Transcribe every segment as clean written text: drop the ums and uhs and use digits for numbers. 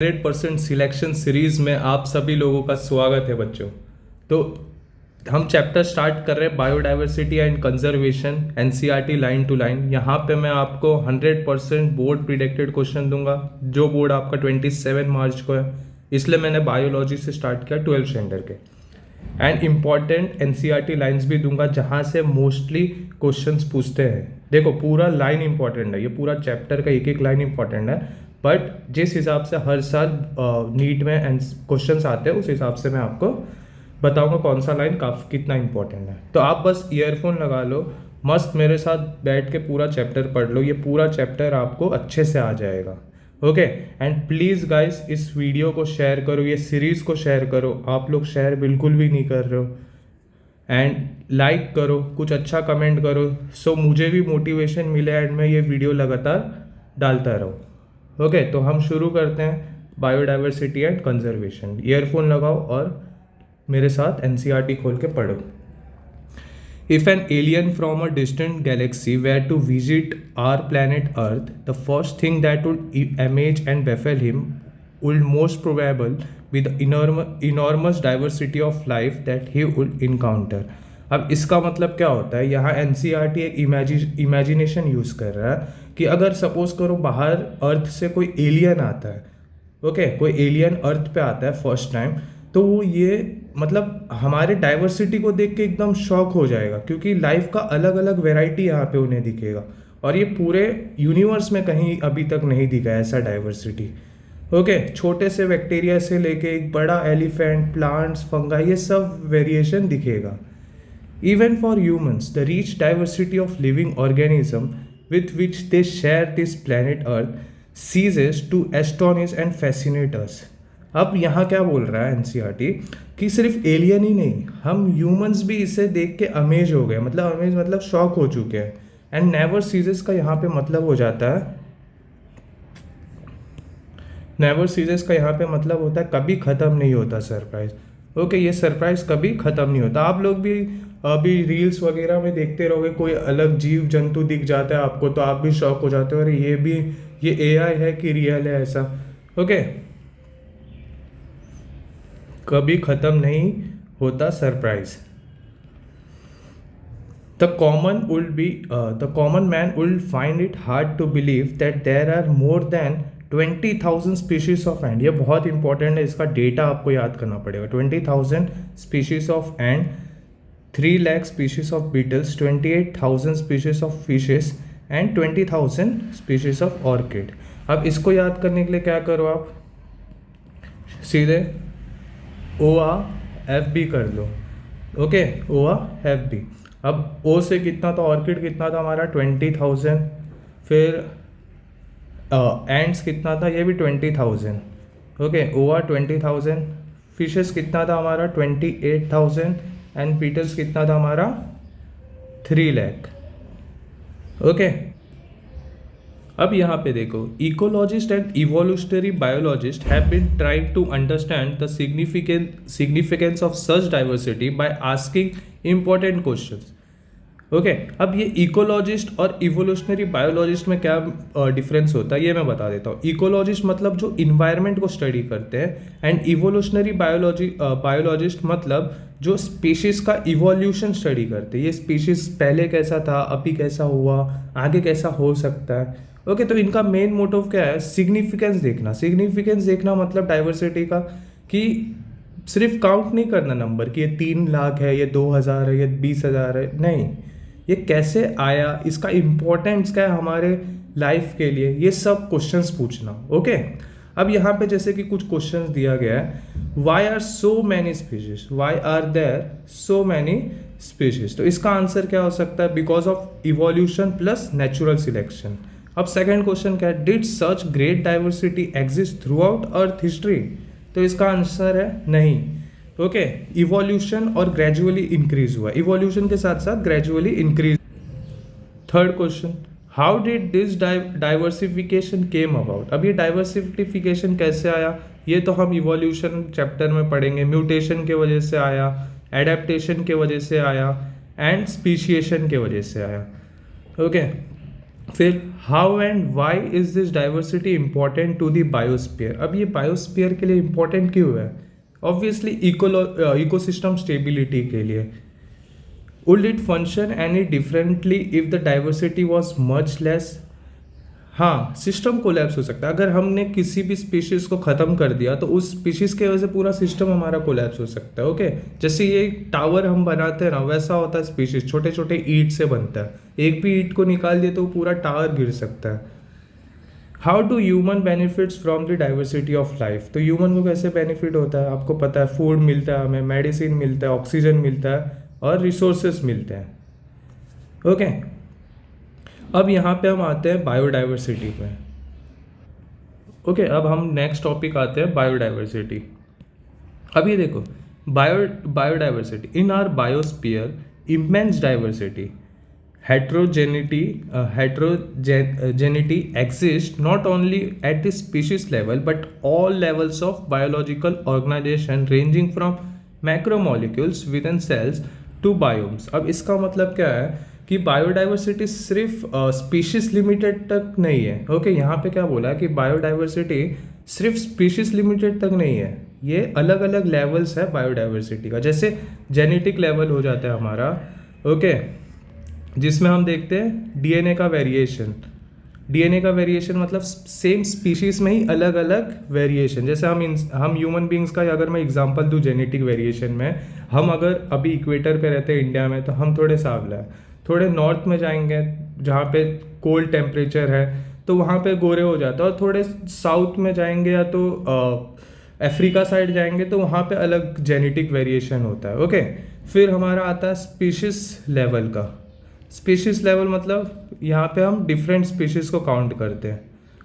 100% selection series में आप सभी लोगों का स्वागत है बच्चों। तो हम चैप्टर स्टार्ट कर रहे हैं biodiversity and conservation, NCERT line to line. यहाँ पे मैं आपको 100% बोर्ड प्रिडिक्टेड क्वेश्चन दूंगा, जो बोर्ड आपका 27 मार्च को है। इसलिए मैंने बायोलॉजी से स्टार्ट किया 12th स्टैंडर्ड के। एंड इम्पॉर्टेंट एनसीईआरटी लाइन्स भी दूंगा, जहाँ से मोस्टली क्वेश्चंस पूछते हैं। देखो, पूरा लाइन इंपॉर्टेंट है, ये पूरा चैप्टर का एक एक लाइन इंपॉर्टेंट है, बट जिस हिसाब से हर साल नीट में क्वेश्चंस आते हैं उस हिसाब से मैं आपको बताऊंगा कौन सा लाइन कितना इंपॉर्टेंट है। तो आप बस ईयरफोन लगा लो, मस्त मेरे साथ बैठ के पूरा चैप्टर पढ़ लो। ये पूरा चैप्टर आपको अच्छे से आ जाएगा। ओके, एंड प्लीज़ गाइस इस वीडियो को शेयर करो, ये सीरीज़ को शेयर करो। आप लोग शेयर बिल्कुल भी नहीं कर रहे हो। एंड लाइक करो, कुछ अच्छा कमेंट करो, सो मुझे भी मोटिवेशन मिले एंड मैं ये वीडियो लगातार डालता रहूँ। ओके, तो हम शुरू करते हैं बायोडाइवर्सिटी एंड कंजर्वेशन। ईयरफोन लगाओ और मेरे साथ एनसीईआरटी खोल के पढ़ो। If an alien from a distant galaxy were to visit our planet Earth, the first thing that would amaze and baffle him would most probable be the enormous diversity of life that he would encounter. अब इसका मतलब क्या होता है? यहाँ NCERT एक imagination use कर रहा है कि अगर सपोज करो बाहर अर्थ से कोई एलियन आता है, ओके, कोई एलियन अर्थ पे आता है फर्स्ट टाइम, तो वो ये मतलब हमारे डाइवर्सिटी को देख के एकदम शॉक हो जाएगा, क्योंकि लाइफ का अलग अलग वेराइटी यहाँ पे उन्हें दिखेगा और ये पूरे यूनिवर्स में कहीं अभी तक नहीं दिखा है ऐसा डाइवर्सिटी। ओके, छोटे से बैक्टीरिया से लेके एक बड़ा एलिफेंट, प्लांट्स, फंगाई, ये सब वेरिएशन दिखेगा। Even for humans the rich diversity of living organism with which they share this planet Earth ceases to astonish and fascinate us. अब यहाँ क्या बोल रहा है एनसीईआरटी कि सिर्फ एलियन ही नहीं, हम ह्यूमंस भी इसे देख के अमेज हो गए, मतलब अमेज मतलब शॉक हो चुके हैं। एंड नेवर सीजेस का यहाँ पे मतलब हो जाता है, नेवर सीजेस का यहाँ पे मतलब होता है कभी ख़त्म नहीं होता सरप्राइज। ओके, ये सरप्राइज कभी ख़त्म नहीं होता। आप लोग भी अभी रील्स वगैरह में देखते रहोगे, कोई अलग जीव जंतु दिख जाता है आपको तो आप भी शॉक हो जाते हो, अरे ये एआई है कि रियल है ऐसा। ओके, कभी ख़त्म नहीं होता surprise. The common man would find it hard to believe that there are more than 20,000 species of and. ये बहुत इंपॉर्टेंट है, इसका डेटा आपको याद करना पड़ेगा। 20,000 species of and, 3 lakh species of beetles, 28,000 species of fishes and 20,000 species of orchid। अब इसको याद करने के लिए क्या करो, आप सीधे OA-FB कर लो। Okay, OA-FB। अब O से कितना था, ऑर्किड कितना था हमारा 20,000, फिर एंड्स कितना था, ये भी 20,000। ओके, OA 20,000, फिशेस कितना था हमारा 28,000 एंड बीटल्स कितना था हमारा 3 lakh। ओके, अब यहाँ पे देखो, ecologist and evolutionary biologist have been trying to understand the significance of such diversity by asking important questions. Okay, अब ये इकोलॉजिस्ट और इवोल्यूशनरी बायोलॉजिस्ट में क्या डिफरेंस होता है ये मैं बता देता हूँ। इकोलॉजिस्ट मतलब जो इन्वायरमेंट को स्टडी करते हैं, एंड इवोल्यूशनरी बायोलॉजिस्ट मतलब जो स्पीशीज़ का इवोल्यूशन स्टडी करते हैं। ये स्पीशीज़ पहले कैसा था, अभी कैसा हुआ, आगे कैसा हो सकता है। ओके, तो इनका मेन मोटिव क्या है, सिग्निफिकेंस देखना। सिग्निफिकेंस देखना मतलब डाइवर्सिटी का, कि सिर्फ काउंट नहीं करना नंबर कि ये 3 लाख है, ये 2,000 है, ये 20,000 है, नहीं, ये कैसे आया, इसका इम्पोर्टेंस क्या है हमारे लाइफ के लिए, ये सब क्वेश्चंस पूछना। ओके, अब यहाँ पे जैसे कि कुछ क्वेश्चंस दिया गया है, why are so many species, why are there so many species. तो इसका आंसर क्या हो सकता है, because of evolution plus natural selection. अब सेकेंड क्वेश्चन क्या है, did such great diversity exist throughout earth history. तो इसका आंसर है नहीं। ओके, इवोल्यूशन और ग्रेजुअली इंक्रीज हुआ, इवोल्यूशन के साथ साथ gradually increase. Third question, how did this diversification came about. अब ये डाइवर्सिफिकेशन कैसे आया, ये तो हम इवोल्यूशन चैप्टर में पढ़ेंगे। म्यूटेशन के वजह से आया, एडेप्टेशन के वजह से आया, एंड स्पीशिएशन के वजह से आया। ओके, फिर how and why is this diversity important to the biosphere. अब ये बायोस्फीयर के लिए इंपॉर्टेंट क्यों है? ऑब्वियसली इकोसिस्टम स्टेबिलिटी के लिए। Would it function any differently if the diversity was much less? हाँ, सिस्टम कोलैप्स हो सकता है। अगर हमने किसी भी स्पीशीज़ को ख़त्म कर दिया तो उस स्पीशीज़ की वजह से पूरा सिस्टम हमारा कोलैप्स हो सकता है। ओके, जैसे ये टावर हम बनाते हैं ना, वैसा होता है स्पीशीज़, छोटे छोटे ईंट से बनता है। एक भी ईंट को निकाल दिए तो पूरा टावर गिर सकता है। How do human benefits from the diversity of life. तो ह्यूमन को कैसे बेनिफिट होता है? आपको पता है, फूड मिलता है हमें, मेडिसिन मिलता है, ऑक्सीजन मिलता है और रिसोर्सेस मिलते हैं। ओके, अब यहाँ पे हम आते हैं बायोडाइवर्सिटी पे। ओके, अब हम नेक्स्ट टॉपिक आते हैं बायोडाइवर्सिटी। अब ये देखो, biodiversity in our biosphere immense diversity heterogeneity exists not only at the species level but all levels of biological organization ranging from macromolecules within cells to biomes। अब इसका मतलब क्या है कि बायोडाइवर्सिटी सिर्फ स्पीशीज लिमिटेड तक नहीं है। ओके, यहाँ पे क्या बोला कि बायोडाइवर्सिटी सिर्फ स्पीशीज लिमिटेड तक नहीं है, ये अलग अलग लेवल्स है बायोडाइवर्सिटी का। जैसे जेनेटिक लेवल हो जाता है हमारा, ओके, जिसमें हम देखते हैं डीएनए का वेरिएशन। डीएनए का वेरिएशन मतलब सेम स्पीशीज में ही अलग अलग वेरिएशन। जैसे हम ह्यूमन बींग्स का अगर मैं एग्जांपल दूं जेनेटिक वेरिएशन में, हम अगर अभी इक्वेटर पे रहते हैं इंडिया में तो हम थोड़े सांवला है, थोड़े नॉर्थ में जाएंगे जहाँ पे कोल्ड टेम्परेचर है तो वहाँ पे गोरे हो जाते हैं, और थोड़े साउथ में जाएंगे या तो अफ्रीका साइड जाएंगे तो वहाँ पे अलग जेनेटिक वेरिएशन होता है। ओके, फिर हमारा आता है स्पीशीज लेवल का। स्पीशीज लेवल मतलब यहाँ पे हम डिफरेंट स्पीशीज को काउंट करते हैं।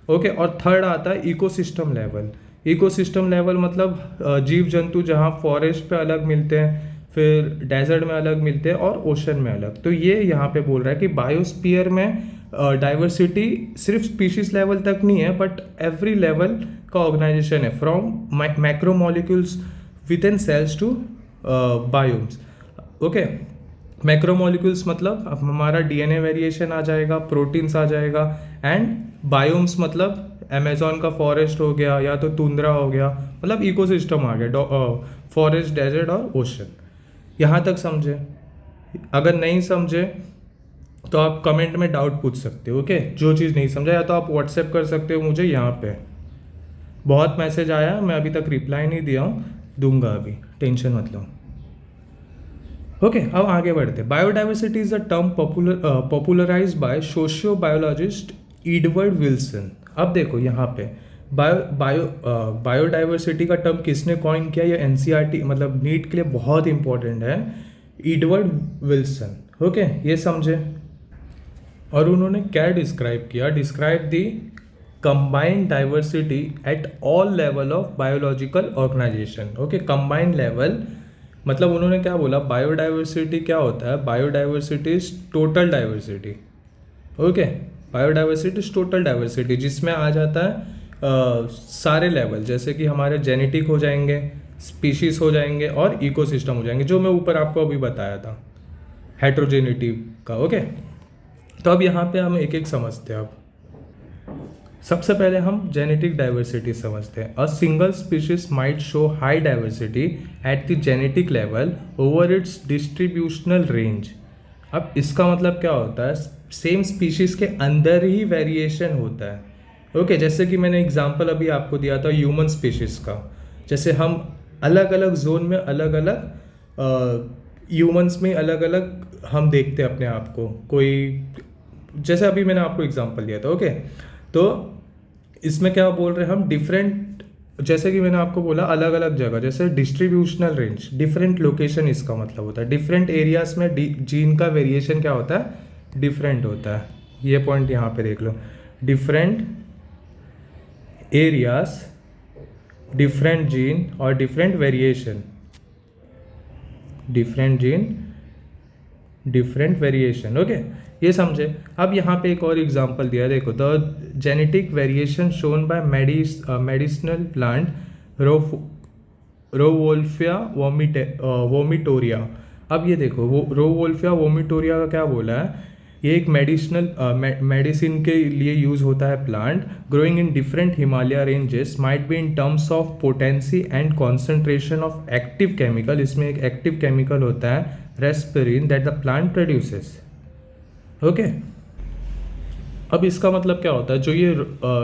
ओके, और थर्ड आता है इकोसिस्टम लेवल। इकोसिस्टम लेवल मतलब जीव जंतु जहाँ फॉरेस्ट पे अलग मिलते हैं, फिर डेजर्ट में अलग मिलते हैं और ओशन में अलग। तो ये यहाँ पे बोल रहा है कि बायोस्फीयर में डाइवर्सिटी सिर्फ स्पीशीज लेवल तक नहीं है बट एवरी लेवल का ऑर्गेनाइजेशन है, from macromolecules within cells to biomes. Okay, macromolecules मतलब अब हमारा डीएनए वेरिएशन आ जाएगा, प्रोटीन्स आ जाएगा, एंड बायोम्स मतलब अमेजोन का फॉरेस्ट हो गया या तो टुंड्रा हो गया, मतलब इकोसिस्टम आ गया, फॉरेस्ट, डेजर्ट और ओशन। यहाँ तक समझे? अगर नहीं समझे तो आप कमेंट में डाउट पूछ सकते हो। ओके, जो चीज़ नहीं समझा या तो आप व्हाट्सएप कर सकते हो मुझे, यहाँ पे बहुत मैसेज आया, मैं अभी तक रिप्लाई नहीं दिया हूँ, दूंगा अभी, टेंशन मत लो। ओके, अब आगे बढ़ते हैं। Biodiversity is a term popularised by socio biologist Edward Wilson. अब देखो यहाँ पे बायोडाइवर्सिटी का टर्म किसने कॉइन किया? ये एनसीईआरटी मतलब नीट के लिए बहुत इंपॉर्टेंट है, एडवर्ड विल्सन। ओके, ये समझे? और उन्होंने क्या डिस्क्राइब किया? Describe the combined diversity at all level of biological organization. Okay, combined level मतलब उन्होंने क्या बोला? बायोडाइवर्सिटी क्या होता है? Biodiversity is total diversity. Okay, biodiversity is total diversity, जिसमें आ जाता है सारे लेवल, जैसे कि हमारे जेनेटिक हो जाएंगे, स्पीशीज हो जाएंगे और इकोसिस्टम हो जाएंगे, जो मैं ऊपर आपको अभी बताया था हेट्रोजेनिटी का। ओके, तो अब यहाँ पे हम एक एक समझते हैं। अब सबसे पहले हम जेनेटिक डाइवर्सिटी समझते हैं। A single species might show high diversity at the genetic level over it's distributional range. अब इसका मतलब क्या होता है? सेम स्पीशीज के अंदर ही वेरिएशन होता है। ओके, जैसे कि मैंने एग्जांपल अभी आपको दिया था ह्यूमन स्पीशीज का, जैसे हम अलग अलग जोन में अलग अलग ह्यूमंस में अलग अलग हम देखते हैं अपने आप को। कोई जैसे अभी मैंने आपको एग्जांपल दिया था। ओके, तो इसमें क्या बोल रहे हैं हम? डिफरेंट, जैसे कि मैंने आपको बोला अलग अलग जगह, जैसे डिस्ट्रीब्यूशनल रेंज, डिफरेंट लोकेशन, इसका मतलब होता है डिफरेंट एरियाज में जीन का वेरिएशन क्या होता है? डिफरेंट होता है। ये पॉइंट यहाँ पे देख लो, डिफरेंट एरियाज, डिफरेंट जीन और different variation, different gene, different variation. Okay, ये समझे? अब यहाँ पे एक और एग्जांपल दिया, देखो, the genetic variation shown by medicinal plant rauvolfia vomitoria. अब ये देखो, वो रोवोल्फिया वोमिटोरिया का क्या बोला है ये एक मेडिसिन के लिए यूज़ होता है plant, growing in different Himalaya ranges, might be in terms of potency and concentration of active chemical. इसमें एक एक्टिव केमिकल होता है reserpine that the plant produces. Okay, अब इसका मतलब क्या होता है, जो ये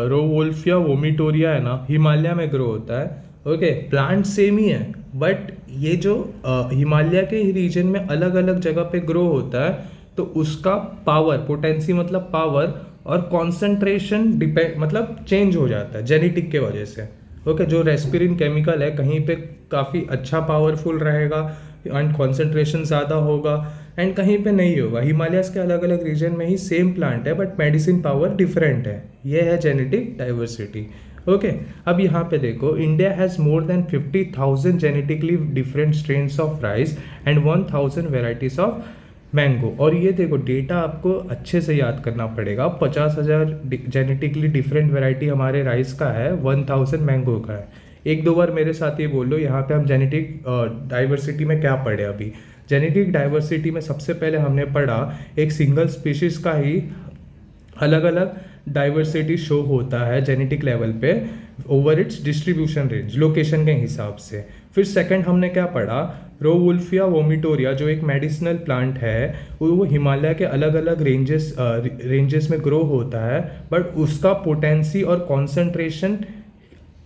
रोवोल्फिया वोमिटोरिया है ना, हिमालय में ग्रो होता है। ओके, प्लांट सेम ही है, बट ये जो हिमालय के रीजन में अलग अलग जगह पे ग्रो होता है, तो उसका पावर, पोटेंसी मतलब पावर, और कॉन्सेंट्रेशन डिपेंड मतलब चेंज हो जाता है जेनेटिक के वजह से। ओके, जो रेस्पिरिन केमिकल है कहीं पे काफ़ी अच्छा पावरफुल रहेगा एंड कॉन्सेंट्रेशन ज़्यादा होगा, एंड कहीं पे नहीं होगा। हिमालयस के अलग अलग रीजन में ही सेम प्लांट है बट मेडिसिन पावर डिफरेंट है। ये है जेनेटिक डाइवर्सिटी। ओके, अब यहाँ पे देखो, India has more than 50,000 genetically different strains of rice and 1,000 varieties of mango. और ये देखो डेटा आपको अच्छे से याद करना पड़ेगा। 50,000 जेनेटिकली डिफरेंट वेराइटी हमारे राइस का है, 1,000 मैंगो का है। एक दो बार मेरे साथ ये बोल लो, यहाँ पे हम जेनेटिक डाइवर्सिटी में क्या पढ़े अभी। जेनेटिक डाइवर्सिटी में सबसे पहले हमने पढ़ा एक सिंगल स्पीशीज का ही अलग अलग डाइवर्सिटी शो होता है जेनेटिक लेवल पे over it's distribution range, location के हिसाब से। फिर सेकंड हमने क्या पढ़ा, रोवुल्फिया वोमिटोरिया जो एक मेडिसिनल प्लांट है, वो हिमालय के अलग अलग रेंजेस में ग्रो होता है, बट उसका पोटेंसी और कॉन्सेंट्रेशन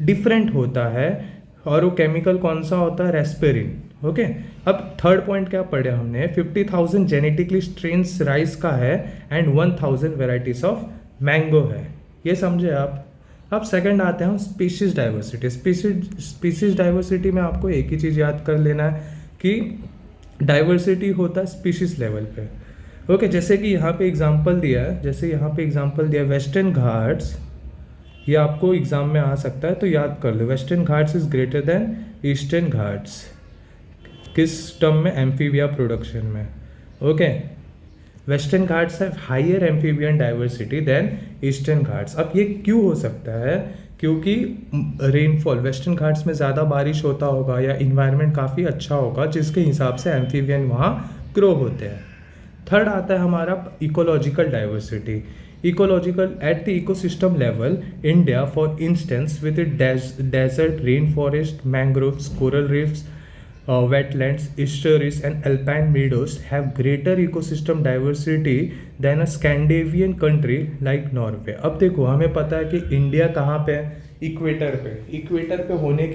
डिफरेंट होता है, और वो केमिकल कौन सा होता है, रेस्पिरिन। ओके, अब थर्ड पॉइंट क्या पढ़े हमने, 50,000 जेनेटिकली स्ट्रेन्स राइस का है एंड 1,000 वेराइटीज ऑफ मैंगो है। ये समझे आप। अब सेकंड आते हैं हम स्पीशीज डाइवर्सिटी। स्पीशीज डाइवर्सिटी में आपको एक ही चीज़ याद कर लेना है कि डाइवर्सिटी होता है स्पीशीज लेवल पे। ओके, जैसे कि यहाँ पे एग्जांपल दिया है, वेस्टर्न घाट्स, ये आपको एग्जाम में आ सकता है तो याद कर लो। Western Ghats is greater than Eastern Ghats, किस टर्म में, एम्फीबिया प्रोडक्शन में। Okay, Western Ghats have higher amphibian diversity than Eastern Ghats. अब ये क्यों हो सकता है, क्योंकि रेनफॉल वेस्टर्न घाट्स में ज़्यादा बारिश होता होगा या इन्वायरमेंट काफ़ी अच्छा होगा, जिसके हिसाब से एम्फीबियन वहाँ ग्रो होते हैं। थर्ड आता है हमारा ecological diversity. Ecological at the ecosystem level, India, for instance, with its desert, rainforest, mangroves, coral reefs, wetlands, estuaries, and alpine meadows, have greater ecosystem diversity than a Scandinavian country like Norway. अब देखो, हमें पता है कि India कहाँ पे है, equator पे। इक्वेटर पे होने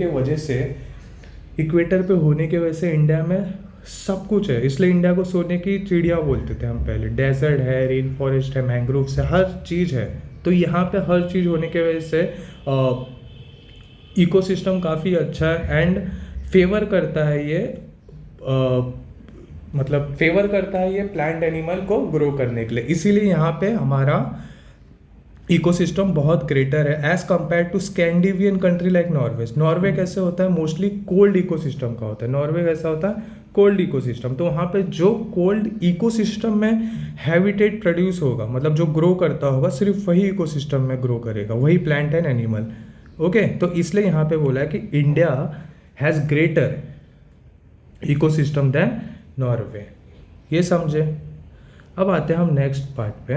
के वजह से इंडिया में सब कुछ है, इसलिए इंडिया को सोने की चिड़िया बोलते थे हम पहले। डेजर्ट है, रेन फॉरेस्ट है, मैंग्रोव्स है, हर चीज़ है। तो यहाँ पे हर चीज़ होने के वजह से इकोसिस्टम काफ़ी अच्छा है एंड फेवर करता है ये प्लांट एनिमल को ग्रो करने के लिए। इसीलिए यहाँ पे हमारा इकोसिस्टम बहुत ग्रेटर है as compare to Scandinavian country like Norway. Norway कैसे होता है, मोस्टली कोल्ड इकोसिस्टम का होता है। नॉर्वे कैसा होता है, कोल्ड इकोसिस्टम। तो वहाँ पे जो कोल्ड इकोसिस्टम में हैबिटेट प्रोड्यूस होगा, मतलब जो ग्रो करता होगा, सिर्फ वही इकोसिस्टम में ग्रो करेगा, वही प्लांट एंड एनिमल। ओके, तो इसलिए यहाँ पे बोला है कि India has greater ecosystem than Norway. ये समझे। अब आते हैं हम नेक्स्ट पार्ट पे।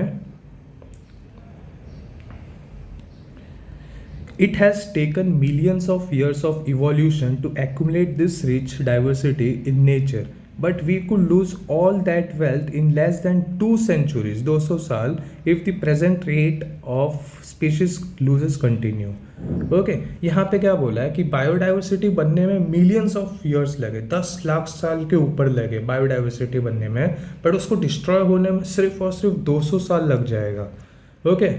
It has taken millions of years of evolution to accumulate this rich diversity in nature, but we could lose all that wealth in less than 2 centuries, 200 साल, if the present rate of species losses continue. Okay, यहाँ पे क्या बोला है कि biodiversity बनने में millions of years लगे, 10 लाख साल के ऊपर लगे बायोडाइवर्सिटी बनने में, बट उसको डिस्ट्रॉय होने में सिर्फ और सिर्फ 200 साल लग जाएगा। ओके,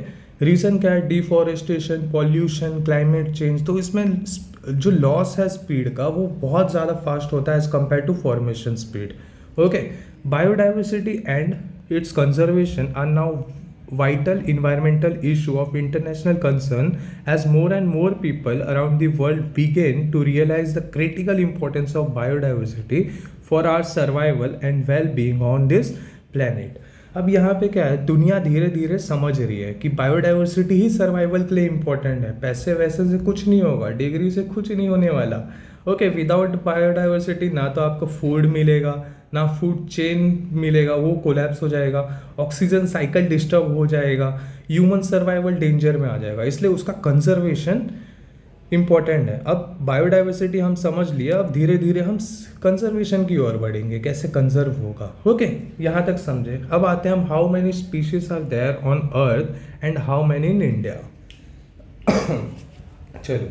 रीज़न क्या है, डिफॉरेस्टेशन, पॉल्यूशन, क्लाइमेट चेंज। तो इसमें जो लॉस है स्पीड का, वो बहुत ज़्यादा फास्ट होता है as compare to formation speed. Okay, biodiversity and its conservation are now vital environmental issue of international concern as more and more people around the world begin to realize the critical importance of biodiversity for our survival and well-being on this planet. अब यहाँ पे क्या है, दुनिया धीरे धीरे समझ रही है कि बायोडाइवर्सिटी ही सर्वाइवल के लिए इम्पोर्टेंट है। पैसे वैसे से कुछ नहीं होगा, डिग्री से कुछ नहीं होने वाला। ओके, विदाउट बायोडाइवर्सिटी ना तो आपको फूड मिलेगा, ना फूड चेन मिलेगा, वो कोलैप्स हो जाएगा, ऑक्सीजन साइकिल डिस्टर्ब हो जाएगा, ह्यूमन सर्वाइवल डेंजर में आ जाएगा, इसलिए उसका कंजर्वेशन इम्पॉर्टेंट है। अब बायोडाइवर्सिटी हम समझ लिया, अब धीरे धीरे हम कंजर्वेशन की ओर बढ़ेंगे, कैसे कंजर्व होगा। ओके, यहाँ तक समझे। अब आते हैं हम, how many species are there on earth and how many in India. चलो,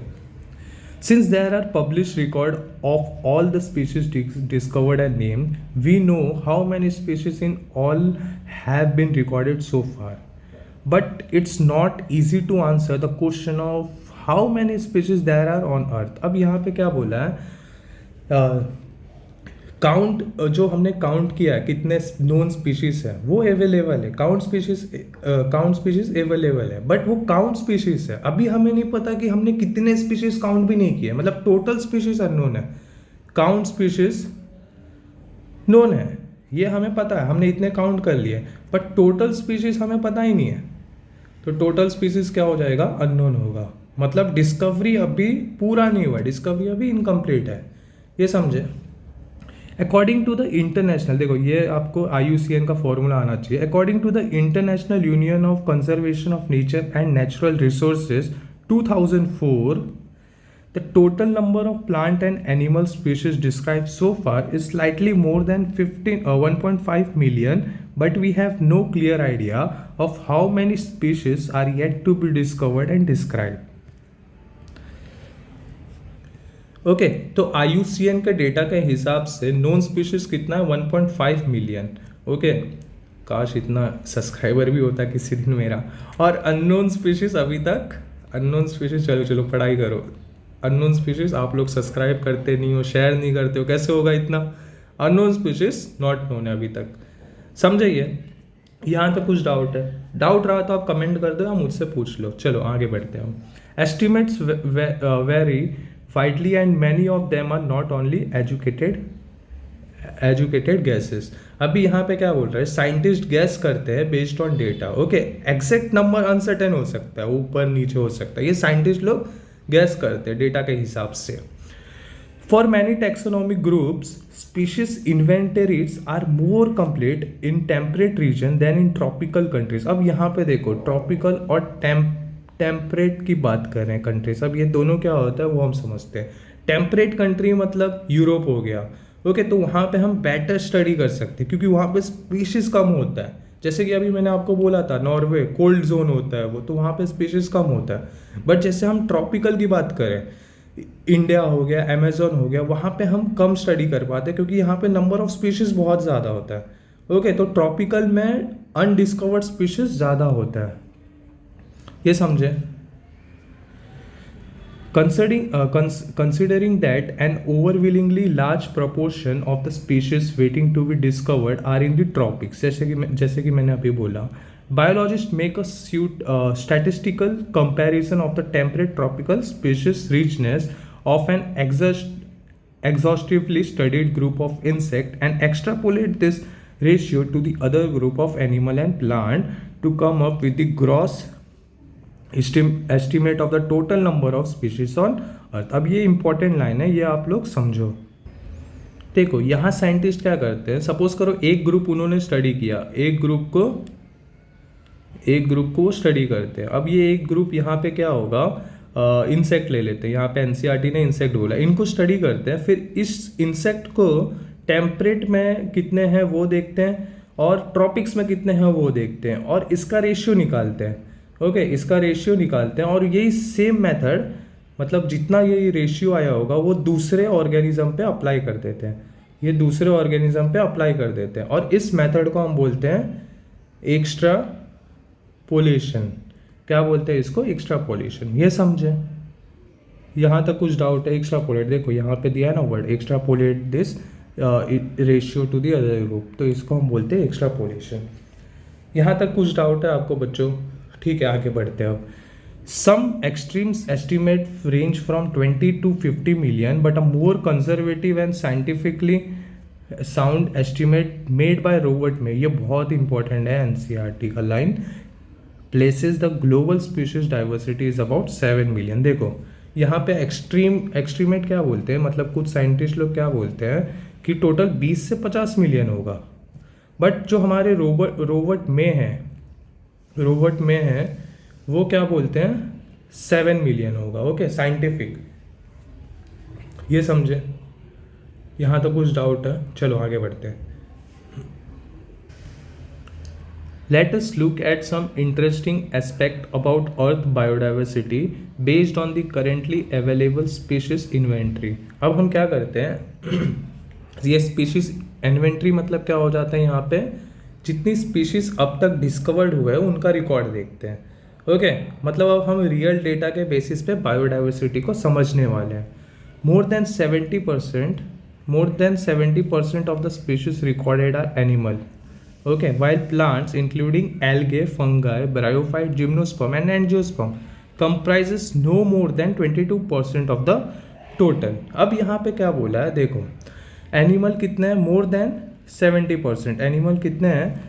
since there are published record of all the species discovered and named, we know how many species in all have been recorded so far, but it's not easy to answer the question of how many species there are on earth। अब यहाँ पे क्या बोला है, count, जो हमने count किया है कितने नोन स्पीशीज है वो अवेलेबल है, काउंट स्पीशीज अवेलेबल है, बट वो काउंट स्पीशीज है। अभी हमें नहीं पता कि हमने कितने स्पीशीज काउंट भी नहीं किए, मतलब टोटल स्पीशीज अननोन है, काउंट स्पीशीज नोन है, ये हमें पता है, हमने इतने काउंट कर लिए, बट टोटल स्पीशीज हमें पता ही नहीं है। तो टोटल स्पीशीज क्या हो जाएगा, अननोन होगा, मतलब डिस्कवरी अभी पूरा नहीं हुआ, डिस्कवरी अभी इनकम्प्लीट है, ये समझे। अकॉर्डिंग टू द इंटरनेशनल, देखो ये आपको IUCN का फॉर्मूला आना चाहिए। According to the International Union of Conservation of Nature and Natural Resources 2004, the total number of plant and animal species described so far is slightly more than 1.5 million, but we have no clear idea of how many species are yet to be discovered and described। Okay, तो IUCN के data के हिसाब से non species कितना है, 1.5 million. Okay, काश इतना subscriber भी होता किसी दिन मेरा। और अननोन स्पीशीज अभी तक, अननोन स्पीशीज, चलो पढ़ाई करो, अननोन स्पीशीज आप लोग सब्सक्राइब करते नहीं हो, शेयर नहीं करते हो, कैसे होगा इतना। अननोन स्पीशीज नॉट नोन है अभी तक, समझिए। यहाँ तक कुछ डाउट है, डाउट रहा तो आप कमेंट कर दो या मुझसे पूछ लो। चलो आगे बढ़ते हैं हम। Estimates very widely and many of them are not only educated guesses। अभी यहाँ पे क्या बोल रहा है, साइंटिस्ट गैस करते हैं based on data. Okay, exact number uncertain हो सकता है, ऊपर नीचे हो सकता है, ये साइंटिस्ट लोग गैस करते हैं डेटा के हिसाब से। For many taxonomic groups species inventories are more complete in temperate region than in tropical countries. अब यहाँ पे देखो, ट्रॉपिकल और टेम्परेट की बात कर रहे हैं कंट्रीज। अब ये दोनों क्या होता है वो हम समझते हैं। टेम्परेट कंट्री मतलब यूरोप हो गया। ओके, तो वहाँ पे हम बेटर स्टडी कर सकते हैं क्योंकि वहाँ पे स्पीशीज कम होता है। जैसे कि अभी मैंने आपको बोला था, नॉर्वे कोल्ड जोन होता है वो, तो वहाँ पे स्पीशीज कम होता है। बट जैसे हम ट्रॉपिकल की बात करें, इंडिया हो गया, अमेजोन हो गया, वहाँ पे हम कम स्टडी कर पाते हैं क्योंकि यहाँ पे नंबर ऑफ स्पीशीज बहुत ज़्यादा होता है। ओके, तो ट्रॉपिकल में अनडिस्कवर्ड स्पीशीज ज़्यादा होता है, ये समझे। Considering that an overwhelmingly large proportion of the species waiting to be discovered are in the tropics, जैसे कि मैंने अभी बोला, biologists make a statistical comparison of the temperate tropical species richness of an exhaustively studied group of insect and extrapolate this ratio to the other group of animal and plant to come up with the gross estimate of the total number of species on earth। अब ये important line है, ये आप लोग समझो। देखो यहाँ scientist क्या करते हैं, सपोज करो एक ग्रुप उन्होंने स्टडी किया, एक ग्रुप को स्टडी करते हैं। अब ये एक ग्रुप यहाँ पे क्या होगा, इंसेक्ट ले लेते हैं, यहाँ पे NCERT ने इंसेक्ट बोला, इनको स्टडी करते हैं। फिर इस इंसेक्ट को टेम्परेट में कितने हैं वो देखते हैं और ट्रॉपिक्स में कितने हैं वो देखते हैं और इसका रेशियो निकालते हैं। ओके, इसका रेशियो निकालते हैं और यही सेम मेथड, मतलब जितना ये रेशियो आया होगा वो दूसरे ऑर्गेनिज्म पे अप्लाई कर देते हैं, ये दूसरे ऑर्गेनिज्म पे अप्लाई कर देते हैं और इस मेथड को हम बोलते हैं एक्स्ट्रापोलेशन। क्या बोलते हैं इसको, एक्स्ट्रापोलेशन, ये समझे। यहाँ तक कुछ डाउट है? एक्स्ट्रापोलेट, देखो यहाँ पे दिया है ना word, extrapolate this ratio two the other group, तो इसको हम बोलते हैं एक्स्ट्रापोलेशन। यहाँ तक कुछ डाउट है आपको बच्चों? ठीक है, आगे बढ़ते हैं अब। Some extremes estimate range from 20 to 50 million, but a more conservative and scientifically sound estimate made by Robert May, ये बहुत इंपॉर्टेंट है, NCERT का line, places the global species diversity is about 7 million। देखो यहाँ पे एक्सट्रीमेट क्या बोलते हैं, मतलब कुछ साइंटिस्ट लोग क्या बोलते हैं कि टोटल 20 से 50 मिलियन होगा, बट जो हमारे रोबोट में है वो क्या बोलते हैं 7 मिलियन होगा। ओके, साइंटिफिक, ये समझे? यहाँ तो कुछ डाउट है? चलो आगे बढ़ते हैं। Let us look at some interesting aspect about Earth biodiversity based on the currently available species inventory। अब हम क्या करते हैं ये species inventory मतलब क्या हो जाता है, यहाँ पे जितनी species अब तक डिस्कवर्ड हुए हैं उनका रिकॉर्ड देखते हैं। ओके, मतलब अब हम रियल डेटा के बेसिस पे बायोडाइवर्सिटी को समझने वाले हैं। More than 70% of the species recorded are animal. Okay, while plants including algae, fungi, bryophyte, gymnosperm and angiosperm comprises no more than 22% of the total। अब यहाँ पे क्या बोला है देखो, एनिमल कितने हैं, मोर देन 70%। एनिमल कितने हैं,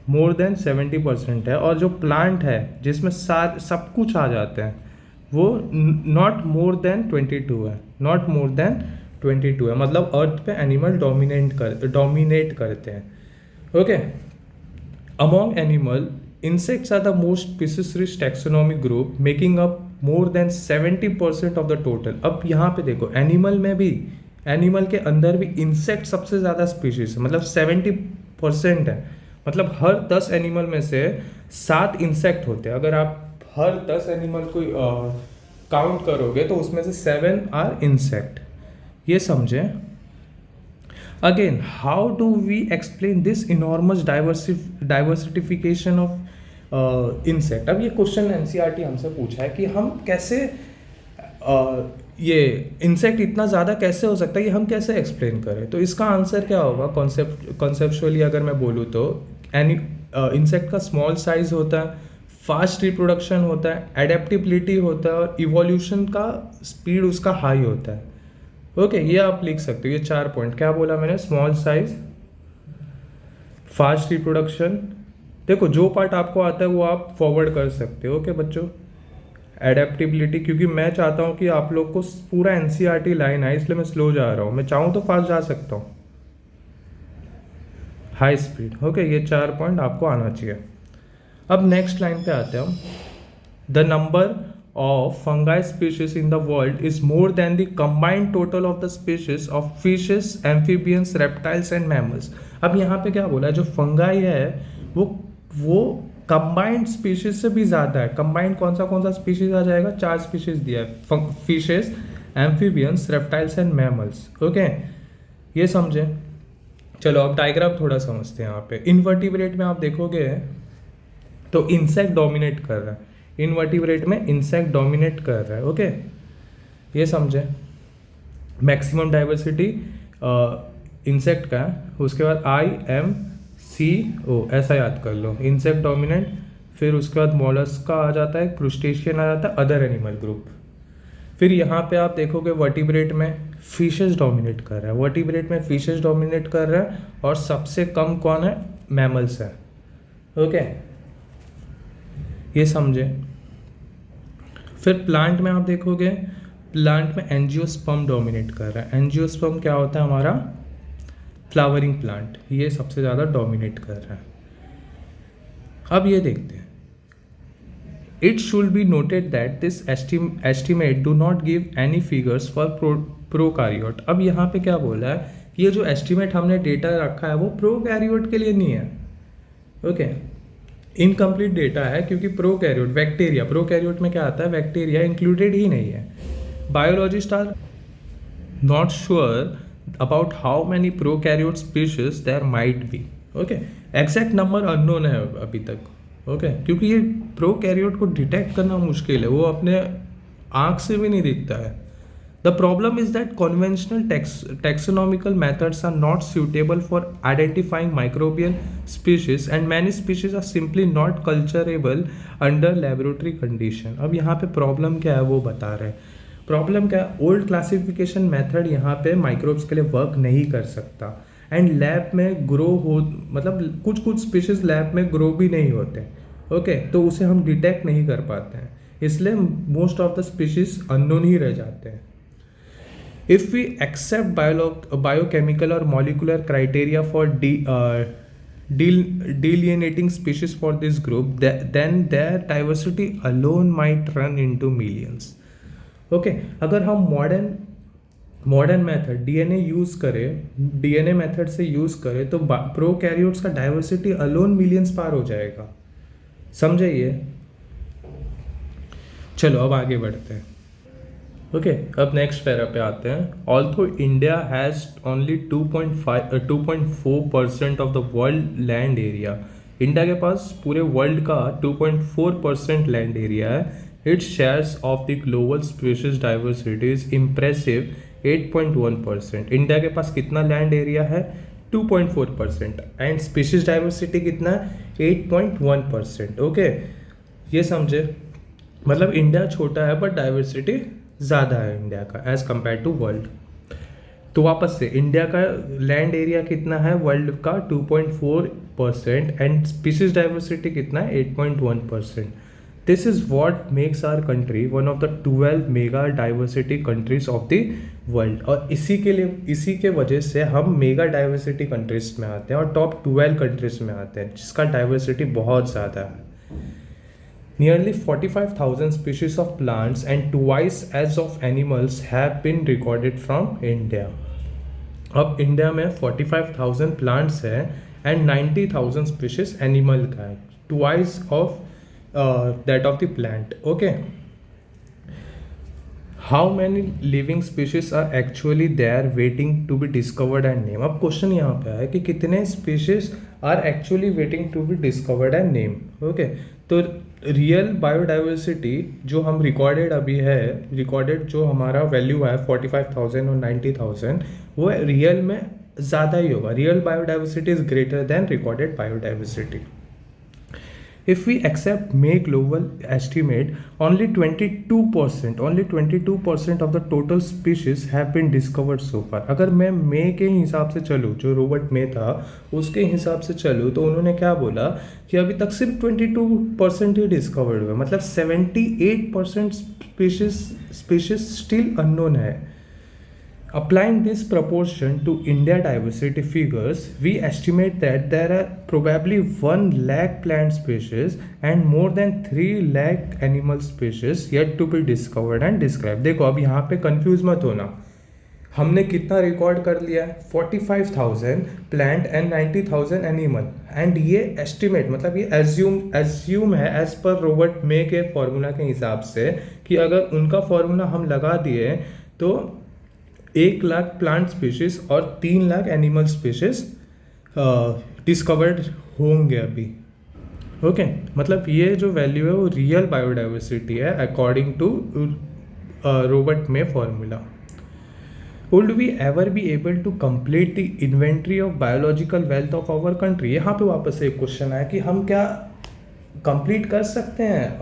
मोर देन 70% है, और जो प्लांट है जिसमें सब कुछ आ जाते हैं वो नॉट मोर देन 22 है, नॉट मोर देन 22 है। मतलब अर्थ पे एनिमल डोमिनेट करते हैं। Okay, among animal, insects are the most species-rich taxonomic group, making up more than 70% of the total। अब यहाँ पे देखो, एनिमल में भी, एनिमल के अंदर भी इंसेक्ट सबसे ज़्यादा स्पीशीज है, मतलब 70% है। मतलब हर 10 एनिमल में से 7 इंसेक्ट होते हैं। अगर आप हर 10 एनिमल को काउंट करोगे तो उसमें से 7 आर इंसेक्ट, ये समझे? Again, how do we explain this enormous diversification of insect? अब ये क्वेश्चन NCERT हमसे पूछा है कि हम कैसे ये इंसेक्ट इतना ज़्यादा कैसे हो सकता है, ये हम कैसे एक्सप्लेन करें। तो इसका आंसर क्या होगा, कॉन्सेप्चुअली अगर मैं बोलूँ तो इंसेक्ट का स्मॉल साइज होता है, फास्ट रिप्रोडक्शन होता है, एडेप्टिबिलिटी होता है, और इवोल्यूशन का स्पीड उसका हाई होता है। ओके, ये आप लिख सकते हो, ये 4 पॉइंट। क्या बोला मैंने, स्मॉल साइज, फास्ट रिप्रोडक्शन, देखो जो पार्ट आपको आता है वो आप फॉरवर्ड कर सकते हो। ओके बच्चों, एडेप्टिबिलिटी, क्योंकि मैं चाहता हूँ कि आप लोग को पूरा NCERT लाइन है, इसलिए मैं स्लो जा रहा हूँ। मैं चाहूँ तो फास्ट जा सकता हूँ। हाई स्पीड, ओके, ये 4 पॉइंट आपको आना चाहिए। अब नेक्स्ट लाइन पे आते हैं हम। The number of fungi species in the world is more than the combined total of the species of fishes, amphibians, reptiles and mammals। अब यहाँ पे क्या बोला है, जो फंगाई है वो कंबाइंड स्पीशीज से भी ज़्यादा है। कंबाइंड कौन सा स्पीशीज आ जाएगा, 4 स्पीशीज दिया है, fishes, amphibians, reptiles and mammals. Okay, ये समझे? चलो अब डायग्राम थोड़ा समझते हैं। यहाँ पे इनवर्टिब्रेट में आप देखोगे तो इंसेक्ट डोमिनेट कर रहा है, इनवर्टिब्रेट में इंसेक्ट डोमिनेट कर रहा है। ओके, ये समझे? मैक्सिमम डाइवर्सिटी इंसेक्ट का है, उसके बाद IMCO ऐसा याद कर लो, इंसेक्ट डोमिनेंट। फिर उसके बाद मॉलस्क का आ जाता है, क्रूस्टेशियन आ जाता है, अदर एनिमल ग्रुप। फिर यहाँ पे आप देखोगे वर्टिब्रेट में फिशेस डोमिनेट कर रहा है, वर्टिब्रेट में फिशेस डोमिनेट कर रहा है, और सबसे कम कौन है, मैमल्स है। ओके, ये समझे? फिर प्लांट में आप देखोगे, प्लांट में एंजियोस्पर्म डोमिनेट कर रहा है। एंजियोस्पर्म क्या होता है, हमारा फ्लावरिंग प्लांट, ये सबसे ज़्यादा डोमिनेट कर रहा है। अब ये देखते हैं, it should be noted that this estimate do not give any figures for prokaryote. अब यहाँ पे क्या बोला है, ये जो एस्टिमेट हमने डेटा रखा है वो प्रोकैरियोट के लिए नहीं है। ओके, इनकम्प्लीट डेटा है, क्योंकि प्रोकैरियोट, बैक्टीरिया, प्रोकैरियोट में क्या आता है, बैक्टीरिया इंक्लूडेड ही नहीं है। Biologist are not sure about how many prokaryote species there might be. Okay, exact number unknown है अभी तक। ओके, क्योंकि ये प्रोकैरियोट को डिटेक्ट करना मुश्किल है, वो अपने आँख से भी नहीं दिखता है। The problem is that conventional taxonomical methods are not suitable for identifying microbial species, and many species are simply not culturable under laboratory condition। अब यहाँ पे प्रॉब्लम क्या है वो बता रहे हैं। प्रॉब्लम क्या है, ओल्ड क्लासिफिकेशन मेथड यहाँ पे माइक्रोब्स के लिए वर्क नहीं कर सकता, एंड लैब में ग्रो हो, मतलब कुछ स्पीशीज लैब में ग्रो भी नहीं होते। ओके, तो उसे हम डिटेक्ट नहीं कर पाते हैं, इसलिए most of the species unknown ही रह जाते हैं। If we accept biochemical or molecular criteria for delineating species for this group, then their diversity alone might run into millions. Okay अगर हम मॉडर्न मेथड डीएनए यूज़ करें, DNA method से use करें तो प्रोकैरियोट्स का डाइवर्सिटी अलोन मिलियंस पार हो जाएगा. समझे ये? चलो अब आगे बढ़ते हैं. ओके अब नेक्स्ट पैरा पे आते हैं. Although India has only 2.4% of the world land area. India के पास पूरे वर्ल्ड का 2.4% लैंड एरिया है. Its shares of the global species diversity is impressive 8.1%. India के पास कितना लैंड एरिया है? 2.4%. एंड स्पीशीज डाइवर्सिटी कितना है? 8.1%. ओके ये समझे, मतलब इंडिया छोटा है बट डाइवर्सिटी ज़्यादा है इंडिया का एज़ कम्पेयर टू वर्ल्ड. तो वापस से इंडिया का लैंड एरिया कितना है वर्ल्ड का? 2.4% एंड स्पीशीज डाइवर्सिटी कितना है? 8.1%. This is what makes our country one of the 12 mega diversity countries of the world. और इसी के वजह से हम मेगा डाइवर्सिटी कंट्रीज में आते हैं और टॉप 12 कंट्रीज में आते हैं जिसका डाइवर्सिटी बहुत ज़्यादा है. Nearly 45,000 species of plants and twice as of animals have been recorded from India. अब इंडिया में 45,000 प्लांट्स हैं एंड 90,000 स्पीशीज एनिमल का है, twice of that of the plant. Okay how many living species are actually there waiting to be discovered and name. अब question यहाँ पे है कि कितने species are actually waiting to be discovered and name. Okay तो real biodiversity जो हम recorded अभी है, रिकॉर्डेड जो हमारा वैल्यू है 45,000 और 90,000, वो रियल में ज़्यादा ही होगा. Real biodiversity is greater then recorded biodiversity. If we accept May global estimate, only 22% of the total species have been discovered so far. अगर मैं मे के हिसाब से चलूँ, जो रॉबर्ट मे था उसके हिसाब से चलूँ, तो उन्होंने क्या बोला कि अभी तक सिर्फ 22% ही डिस्कवर्ड हुए, मतलब 78% स्पीशीज स्टिल अननोन है. Applying this proportion to India diversity figures, we estimate that there are probably 1 lakh plant species and more than 3 lakh animal species yet to be discovered and described. देखो अब यहाँ पे confuse मत होना, हमने कितना record कर लिया है? 45,000 प्लांट एंड 90,000 एनिमल. एंड ये एस्टिमेट मतलब ये एज्यूम है एज पर रॉबर्ट मे के फॉर्मूला के हिसाब से कि अगर उनका फॉर्मूला हम लगा दिए तो 1 लाख प्लांट स्पीशीज और 3 लाख एनिमल स्पीशीज डिस्कवर्ड होंगे अभी. ओके मतलब ये जो वैल्यू है वो रियल बायोडाइवर्सिटी है according to Robert May formula. Would we ever be able to complete the inventory of biological wealth of our country. यहाँ पे वापस एक क्वेश्चन है कि हम क्या कंप्लीट कर सकते हैं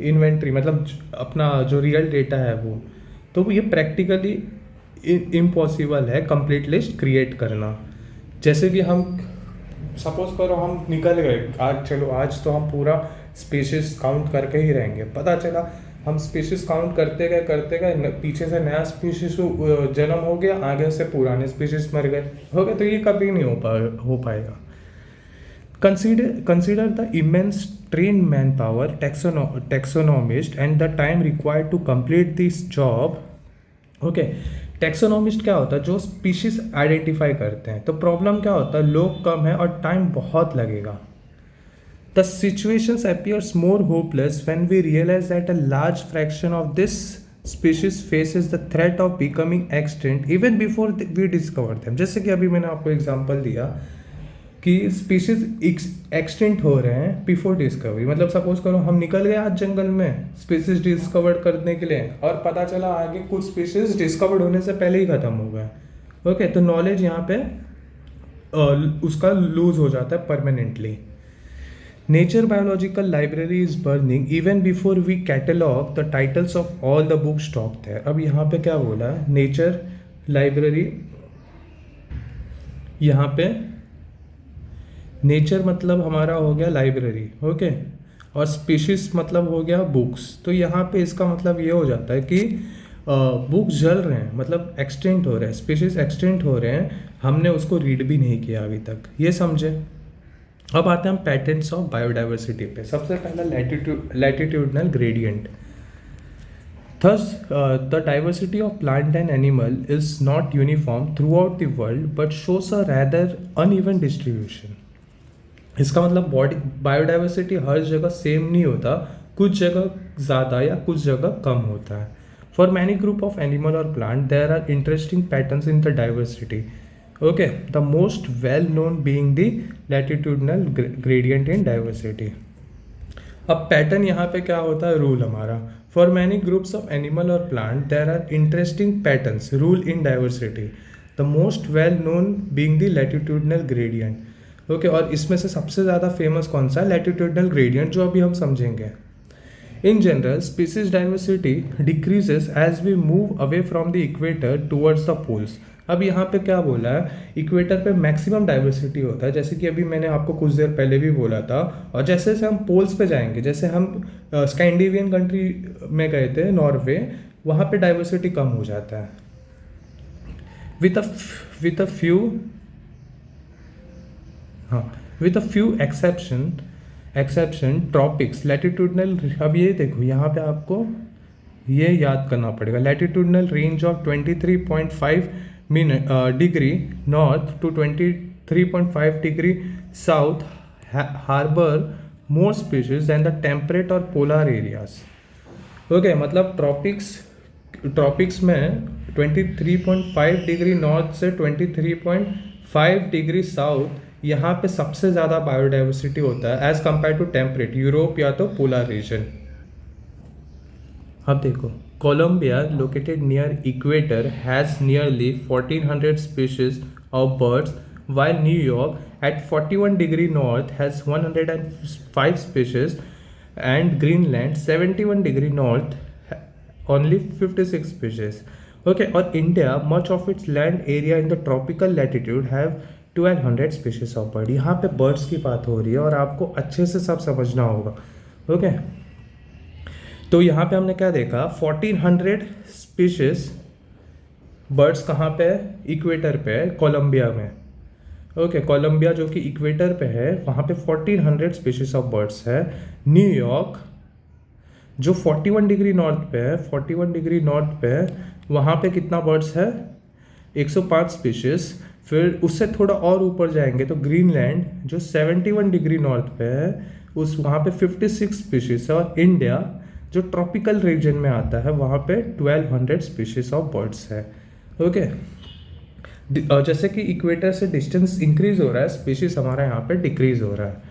इन्वेंट्री, मतलब अपना जो रियल डेटा है वो. तो ये प्रैक्टिकली इम्पॉसिबल है कंप्लीट लिस्ट क्रिएट करना. जैसे कि हम सपोज करो हम निकल गए आज, चलो आज तो हम पूरा स्पीशीज काउंट करके ही रहेंगे. पता चला हम स्पीशीज काउंट करते गए पीछे से नया स्पीशीज जन्म हो गया, आगे से पुराने स्पीशीज मर गए, हो गए. तो ये कभी नहीं हो पाएगा. Consider the immense trained manpower, taxonomist and the time required to complete this job. Okay taxonomist क्या होता है? जो स्पीशीज आइडेंटिफाई करते हैं. तो प्रॉब्लम क्या होता है? लोग कम है और टाइम बहुत लगेगा. The situations appears more hopeless when we realize that a large fraction of this species faces the threat of becoming extinct even before we discover them. जैसे कि अभी मैंने आपको एग्जांपल दिया कि स्पीशीज एक्सटिंक्ट हो रहे हैं बिफोर डिस्कवरी. मतलब सपोज करो हम निकल गए आज जंगल में स्पीशीज डिस्कवर करने के लिए और पता चला आगे कुछ स्पीशीज डिस्कवर्ड होने से पहले ही ख़त्म हो गए. ओके तो नॉलेज यहाँ पे उसका लूज हो जाता है permanently. Nature biological library is burning even before we catalog the titles of all the book stock there. अब यहाँ पे क्या बोला है? नेचर लाइब्रेरी, यहाँ पे नेचर मतलब हमारा हो गया लाइब्रेरी. ओके और स्पीशीज मतलब हो गया बुक्स. तो यहाँ पे इसका मतलब ये हो जाता है कि बुक्स जल रहे हैं, मतलब एक्सटेंट हो रहे हैं, स्पीशीज एक्सटेंट हो रहे हैं, हमने उसको रीड भी नहीं किया अभी तक, ये समझे। अब आते हैं हम पैटर्न्स ऑफ बायोडाइवर्सिटी पे। सबसे पहला latitudinal gradient. Thus, the diversity of plant and animal is not uniform throughout the world, but shows a rather uneven distribution. इसका मतलब बॉडी बायोडाइवर्सिटी हर जगह सेम नहीं होता, कुछ जगह ज़्यादा या कुछ जगह कम होता है। For many group of animal और plant there are interesting patterns in the diversity. Okay, the most well known being the latitudinal gradient in diversity. अब पैटर्न यहाँ पे क्या होता है, रूल हमारा। For many groups of animal और plant there are interesting patterns rule in diversity, the most well known being the latitudinal gradient. Okay, और इसमें से सबसे ज़्यादा फेमस कौन सा है, लैटिट्यूडनल ग्रेडियंट, जो अभी हम समझेंगे। In general species diversity decreases as we move away from the equator towards the poles. अब यहाँ पे क्या बोला है, इक्वेटर पे मैक्सिमम डाइवर्सिटी होता है, जैसे कि अभी मैंने आपको कुछ देर पहले भी बोला था। और जैसे जैसे हम पोल्स पे जाएंगे, जैसे हम स्कैंडिनेवियन कंट्री में गए थे, नॉर्वे, वहाँ पे डाइवर्सिटी कम हो जाता है। With a few exception tropics latitudinal. अब ये देखो, यहाँ पे आपको ये याद करना पड़ेगा, latitudinal range of 23.5 degree north to 23.5 degree south harbour more species than the temperate और पोलर एरियाज। ओके, मतलब ट्रॉपिक्स में 23.5 डिग्री नॉर्थ से 23.5 डिग्री साउथ, यहाँ पे सबसे ज़्यादा बायोडाइवर्सिटी होता है as compare to temperate Europe या तो पोलर रीजन। अब देखो, Colombia located near equator has nearly 1400 species of birds, while New York at 41 degree north has 105 species, and Greenland 71 degree north only 56 species. Okay, और India much of its land area in the tropical latitude have 1200 species of bird। यहाँ पे birds की बात हो रही है और आपको अच्छे से सब समझना होगा। ओके, तो यहाँ पे हमने क्या देखा, 1400 स्पीशीज बर्ड्स कहाँ पे है, इक्वेटर पे है, कोलंबिया में। ओके, कोलंबिया जो कि इक्वेटर पे है, वहाँ पे 1400 स्पीशीज ऑफ बर्ड्स है। न्यूयॉर्क जो 41 डिग्री नॉर्थ पे है, 41 डिग्री नॉर्थ पे है, वहाँ पे कितना बर्ड्स है, 105 स्पीशीज। फिर उससे थोड़ा और ऊपर जाएंगे तो ग्रीनलैंड जो 71 डिग्री नॉर्थ पे है, उस वहाँ पे 56 स्पीशीज है। और इंडिया जो ट्रॉपिकल रीजन में आता है, वहाँ पे 1200 स्पीशीज ऑफ बर्ड्स है। ओके, जैसे कि इक्वेटर से डिस्टेंस इंक्रीज हो रहा है, स्पीशीज हमारा यहाँ पे डिक्रीज हो रहा है।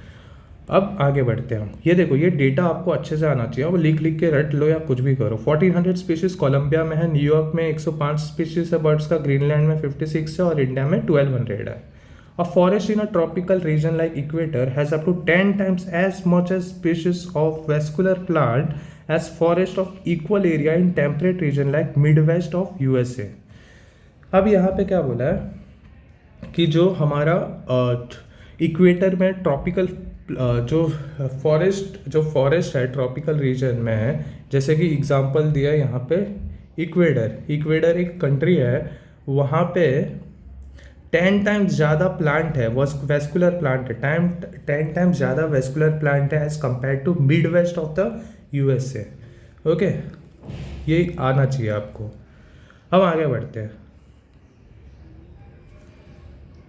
अब आगे बढ़ते हैं हम। ये देखो, ये डेटा आपको अच्छे से आना चाहिए, वो लिख के रट लो या कुछ भी करो। 1400 स्पीशीज कोलंबिया में है, न्यूयॉर्क में 105 स्पीशीज है बर्ड्स का, ग्रीनलैंड में 56 है और इंडिया में 1200 है। A forest in a tropical region like equator has up to 10 times as much as species of vascular plant as forest of equal area in temperate region like Midwest of USA। अब यहाँ पे क्या बोला है कि जो हमारा equator में ट्रॉपिकल जो फॉरेस्ट है ट्रॉपिकल रीजन में है, जैसे कि एग्जांपल दिया यहाँ पे इक्वेडर एक कंट्री है, वहाँ पे 10 टाइम्स ज़्यादा प्लांट है, वेस्कुलर प्लांट है, 10 टाइम्स ज़्यादा वेस्कुलर प्लांट है as compare to mid west of the USA। Okay, ये आना चाहिए आपको। अब आगे बढ़ते हैं।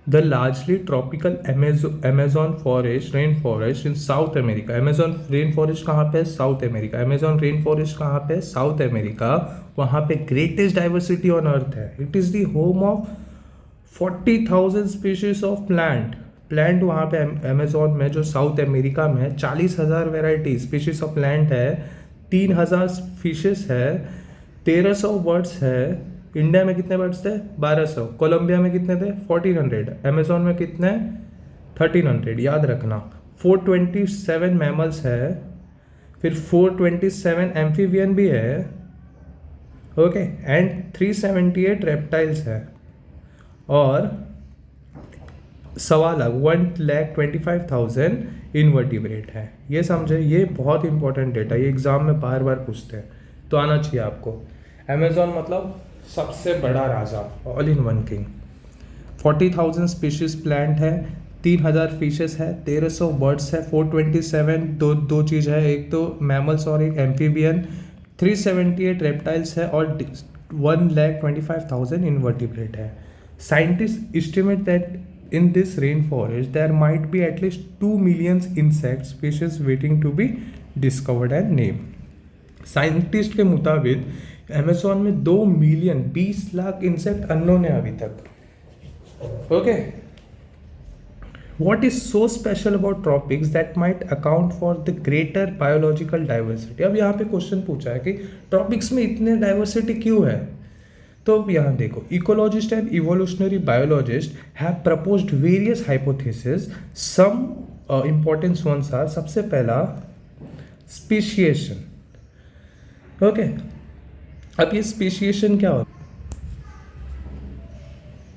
The largely tropical Amazon forest rain forest in South America. Amazon rain forest कहाँ पे है, South America. Amazon rain forest कहाँ पे है, साउथ अमेरिका। वहाँ पे ग्रेटेस्ट डाइवर्सिटी ऑन अर्थ है। It is the home of 40,000 species of plant वहाँ पे अमेजोन में जो साउथ अमेरिका में है, 40,000 वेराइटी स्पीशीज ऑफ प्लांट है, 3,000 फिशेस है, 1300 बर्ड्स है। इंडिया में कितने बर्ड्स थे, 1200। कोलंबिया में कितने थे, 1400। अमेजोन में कितने, 1300। याद रखना। 427 मैमल्स है, फिर 427 एम्फीबियन भी है। ओके, एंड 378 रेप्टाइल्स है और 1,25,000 इनवर्टिब्रेट है। ये समझे, ये बहुत इंपॉर्टेंट डेटा, ये एग्जाम में बार बार पूछते हैं, तो आना चाहिए आपको। अमेजोन मतलब सबसे बड़ा राजा, all in one king. 40,000 species plant है, 3,000 फिशेस है, 1,300 बर्ड्स है, 427 दो चीज़ है, एक तो मैमल्स और एक एम्फीबियन, 378 रेप्टाइल्स है और 1,25,000 इनवर्टिब्रेट है। Scientist estimate that in this rainforest there might be at least 2 million insect species waiting to be discovered and named। Scientist के मुताबिक अमेजोन में 2 मिलियन 20 लाख इंसेक्ट अननोन है अभी तक। Okay, what is so special about tropics that might account for the greater biological diversity। अब यहाँ पे question पूछा है कि ट्रॉपिक्स में इतने डाइवर्सिटी क्यों है। तो अब यहाँ देखो, ecologist and evolutionary biologist have proposed various hypothesis. Some important ones are, सबसे पहला स्पीशिएशन। ओके, अब ये स्पीशिएशन क्या होता है?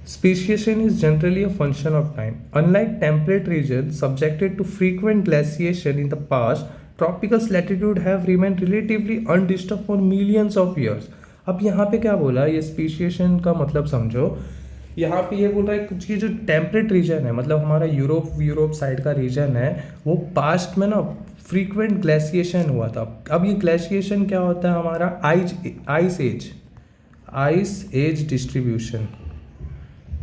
Speciation is generally a function of time. Unlike temperate regions subjected to frequent glaciation in the past, tropical latitude have remained relatively undisturbed for millions of years। अब यहाँ पे क्या बोला, ये स्पीशिएशन का मतलब समझो। यहाँ पे ये बोल रहा है कुछ, ये जो टेम्परेट रीजन है, मतलब हमारा यूरोप साइड का रीजन है, वो पास्ट में ना फ्रीक्वेंट ग्लेशिएशन हुआ था। अब ये ग्लेशिएशन क्या होता है, हमारा ice age distribution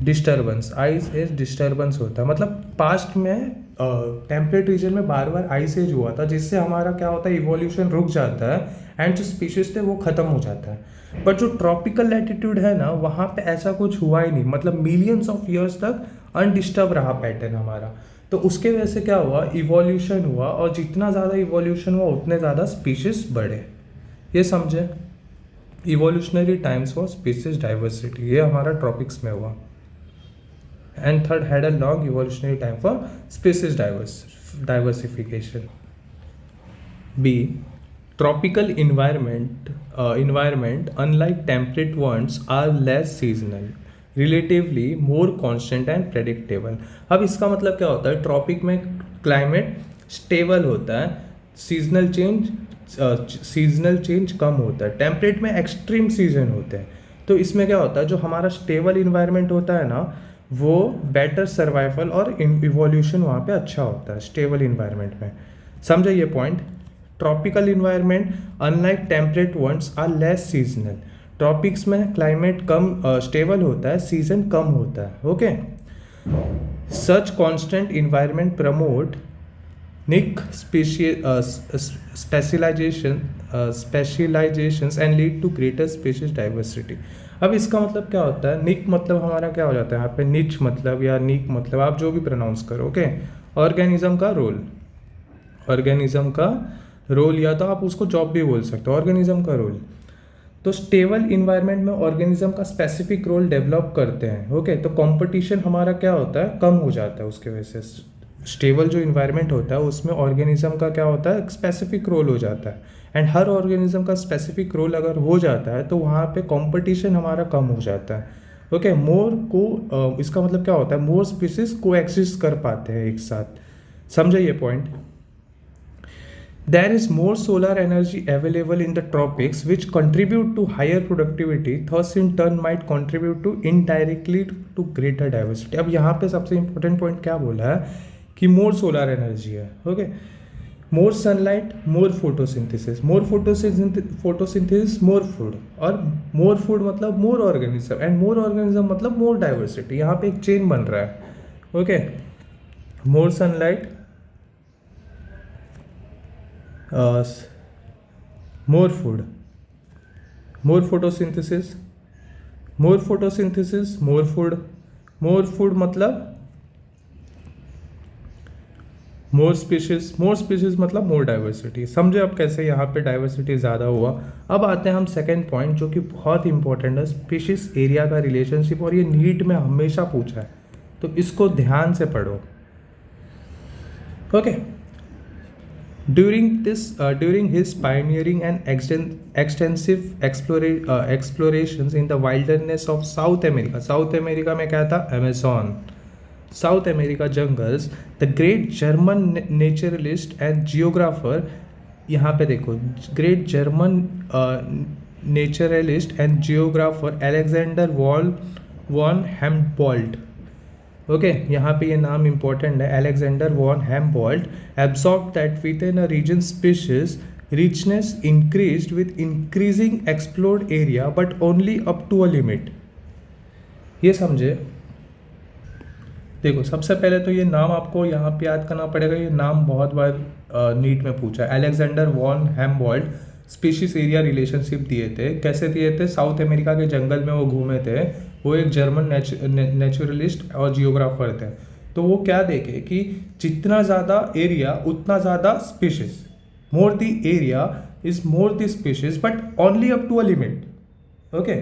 disturbance, ice age disturbance होता है। मतलब पास्ट में टेम्परेट रीजन में बार बार आइस एज हुआ था, जिससे हमारा क्या होता है, इवोल्यूशन रुक जाता है एंड जो स्पीशीज थे वो खत्म हो जाता है। बट जो ट्रॉपिकल लैटिट्यूड है ना, वहाँ पे ऐसा कुछ हुआ ही नहीं, मतलब मिलियंस ऑफ ईयर्स तक अनडिस्टर्ब रहा पैटर्न हमारा। तो उसके वजह से क्या हुआ, इवोल्यूशन हुआ, और जितना ज़्यादा इवोल्यूशन हुआ उतने ज़्यादा स्पीशीज बढ़े। ये समझे, evolutionary times for species diversity, ये हमारा ट्रॉपिक्स में हुआ। And third, had a long evolutionary time for species diversification। B, tropical environment unlike temperate ones are less seasonal, relatively more constant and predictable। अब इसका मतलब क्या होता है, ट्रॉपिक में क्लाइमेट स्टेबल होता है, सीजनल चेंज कम होता है। टेम्परेट में एक्सट्रीम सीजन होते हैं। तो इसमें क्या होता है, जो हमारा स्टेबल इन्वायरमेंट होता है ना, वो बेटर सर्वाइवल और इवोल्यूशन वहाँ पे अच्छा होता है स्टेबल इन्वायरमेंट में। समझे ये point. Tropical environment unlike temperate ones are less seasonal. Tropics में क्लाइमेट कम स्टेबल होता है, सीजन कम होता है। Okay, such constant environment promote niche specializations and lead to greater species diversity. अब इसका मतलब क्या होता है, निक मतलब हमारा क्या हो जाता है यहाँ पे, निच मतलब या निक मतलब आप जो भी प्रोनाउंस करो। ओके, ऑर्गेनिज्म का रोल, या तो आप उसको जॉब भी बोल सकते हो, ऑर्गेनिज्म का रोल। तो स्टेबल इन्वायरमेंट में ऑर्गेनिज्म का स्पेसिफिक रोल डेवलप करते हैं। ओके, तो कंपटीशन हमारा क्या होता है, कम हो जाता है उसके वजह से। स्टेबल जो इन्वायरमेंट होता है उसमें ऑर्गेनिज्म का क्या होता है, स्पेसिफिक रोल हो जाता है। एंड हर ऑर्गेनिज्म का स्पेसिफिक रोल अगर हो जाता है तो वहाँ पे कंपटीशन हमारा कम हो जाता है। ओके, इसका मतलब क्या होता है, मोर स्पीसीज को एक्सिस्ट कर पाते हैं एक साथ। समझे ये point. There is more solar energy available in the tropics which contribute to higher productivity, thus in turn might contribute to indirectly to greater diversity। अब यहाँ पे सबसे important point क्या बोला है कि more solar energy है। Okay, more sunlight, more photosynthesis, more photosynthesis more food, और more food मतलब more organism, and more organism मतलब more diversity। यहाँ पे एक chain बन रहा है। Okay, more sunlight, more food, more photosynthesis, more food, मतलब more species मतलब more diversity। समझे अब कैसे यहाँ पे डाइवर्सिटी ज़्यादा हुआ। अब आते हैं हम सेकेंड पॉइंट, जो कि बहुत इंपॉर्टेंट है, स्पीशीज एरिया का रिलेशनशिप, और ये नीट में हमेशा पूछा है, तो इसको ध्यान से पढ़ो। Okay, During his pioneering and extensive explorations in the wilderness of South America में क्या था, Amazon, South America jungles, the great German naturalist and geographer, यहाँ पे देखो, great German naturalist and geographer Alexander von Humboldt. Okay, यहाँ पे ये नाम इंपॉर्टेंट है, Alexander von Humboldt observe that within a region species richness increased with increasing explored area but only up to a limit। ये समझे। देखो, सबसे पहले तो ये नाम आपको यहाँ पे याद करना पड़ेगा, ये नाम बहुत बार नीट में पूछा है। Alexander von Humboldt species area relationship दिए थे। कैसे दिए थे? साउथ अमेरिका के जंगल में वो घूमे थे, वो एक जर्मन नेचुरलिस्ट और जियोग्राफर थे। तो वो क्या देखे कि जितना ज़्यादा एरिया उतना ज़्यादा species, more the area is more the species but only up to a limit। okay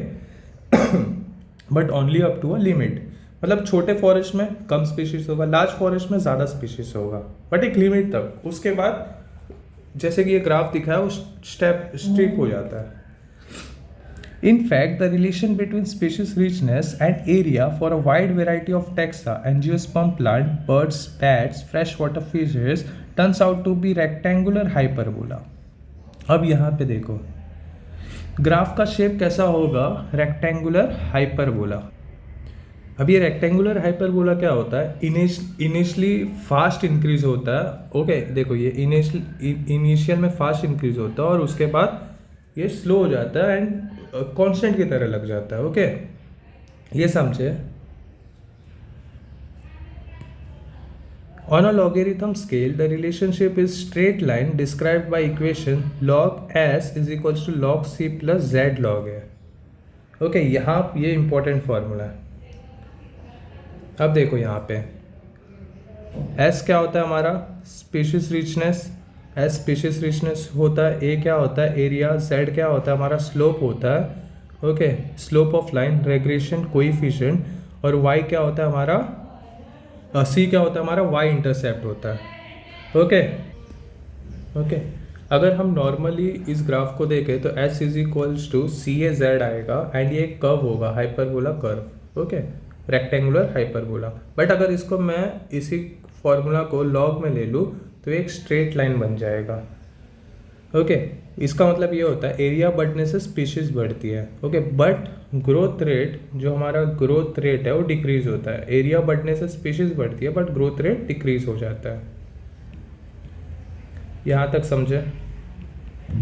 but only up to a limit, मतलब छोटे फॉरेस्ट में कम स्पीशीज होगा, लार्ज फॉरेस्ट में ज़्यादा स्पीशीज होगा, बट एक लिमिट तक। उसके बाद जैसे कि ये ग्राफ दिखा है वो स्ट्रिप हो जाता है। In fact, the relation between species richness and area for a wide variety of taxa, angiosperm plant, birds, bats, freshwater fishes turns out to be rectangular hyperbola। अब यहाँ पे देखो ग्राफ का शेप कैसा होगा? Rectangular hyperbola. अब ये rectangular hyperbola क्या होता है? इनिशियली फास्ट इंक्रीज होता है। ओके, देखो ये इनिशियल में फास्ट इंक्रीज होता है और उसके बाद ये स्लो हो जाता है एंड कांस्टेंट की तरह लग जाता है। ओके, ये समझे। On a logarithm scale, the relationship is straight line described by equation log s is equals to log c plus z log a। Okay, यहाँ ये इंपॉर्टेंट फॉर्मूला है। अब देखो यहाँ पे s क्या होता है हमारा? Species richness. S species richness होता है, ए क्या होता है? एरिया। जेड क्या होता है हमारा? स्लोप होता है। Okay, slope of line, regression coefficient. और वाई क्या होता है हमारा? सी क्या होता है हमारा? वाई इंटरसेप्ट होता है। ओके, अगर हम नॉर्मली इस ग्राफ को देखें तो S is equals to C A Z आएगा एंड ये कर्व होगा, hyperbola curve. Okay, rectangular hyperbola. But अगर इसको मैं इसी फॉर्मूला को लॉग में ले लूँ तो एक स्ट्रेट लाइन बन जाएगा। ओके, इसका मतलब ये होता है एरिया बढ़ने से स्पीशीज बढ़ती है। ओके, बट ग्रोथ रेट, जो हमारा ग्रोथ रेट है वो डिक्रीज होता है। एरिया बढ़ने से स्पीशीज बढ़ती है बट ग्रोथ रेट डिक्रीज हो जाता है। यहाँ तक समझे?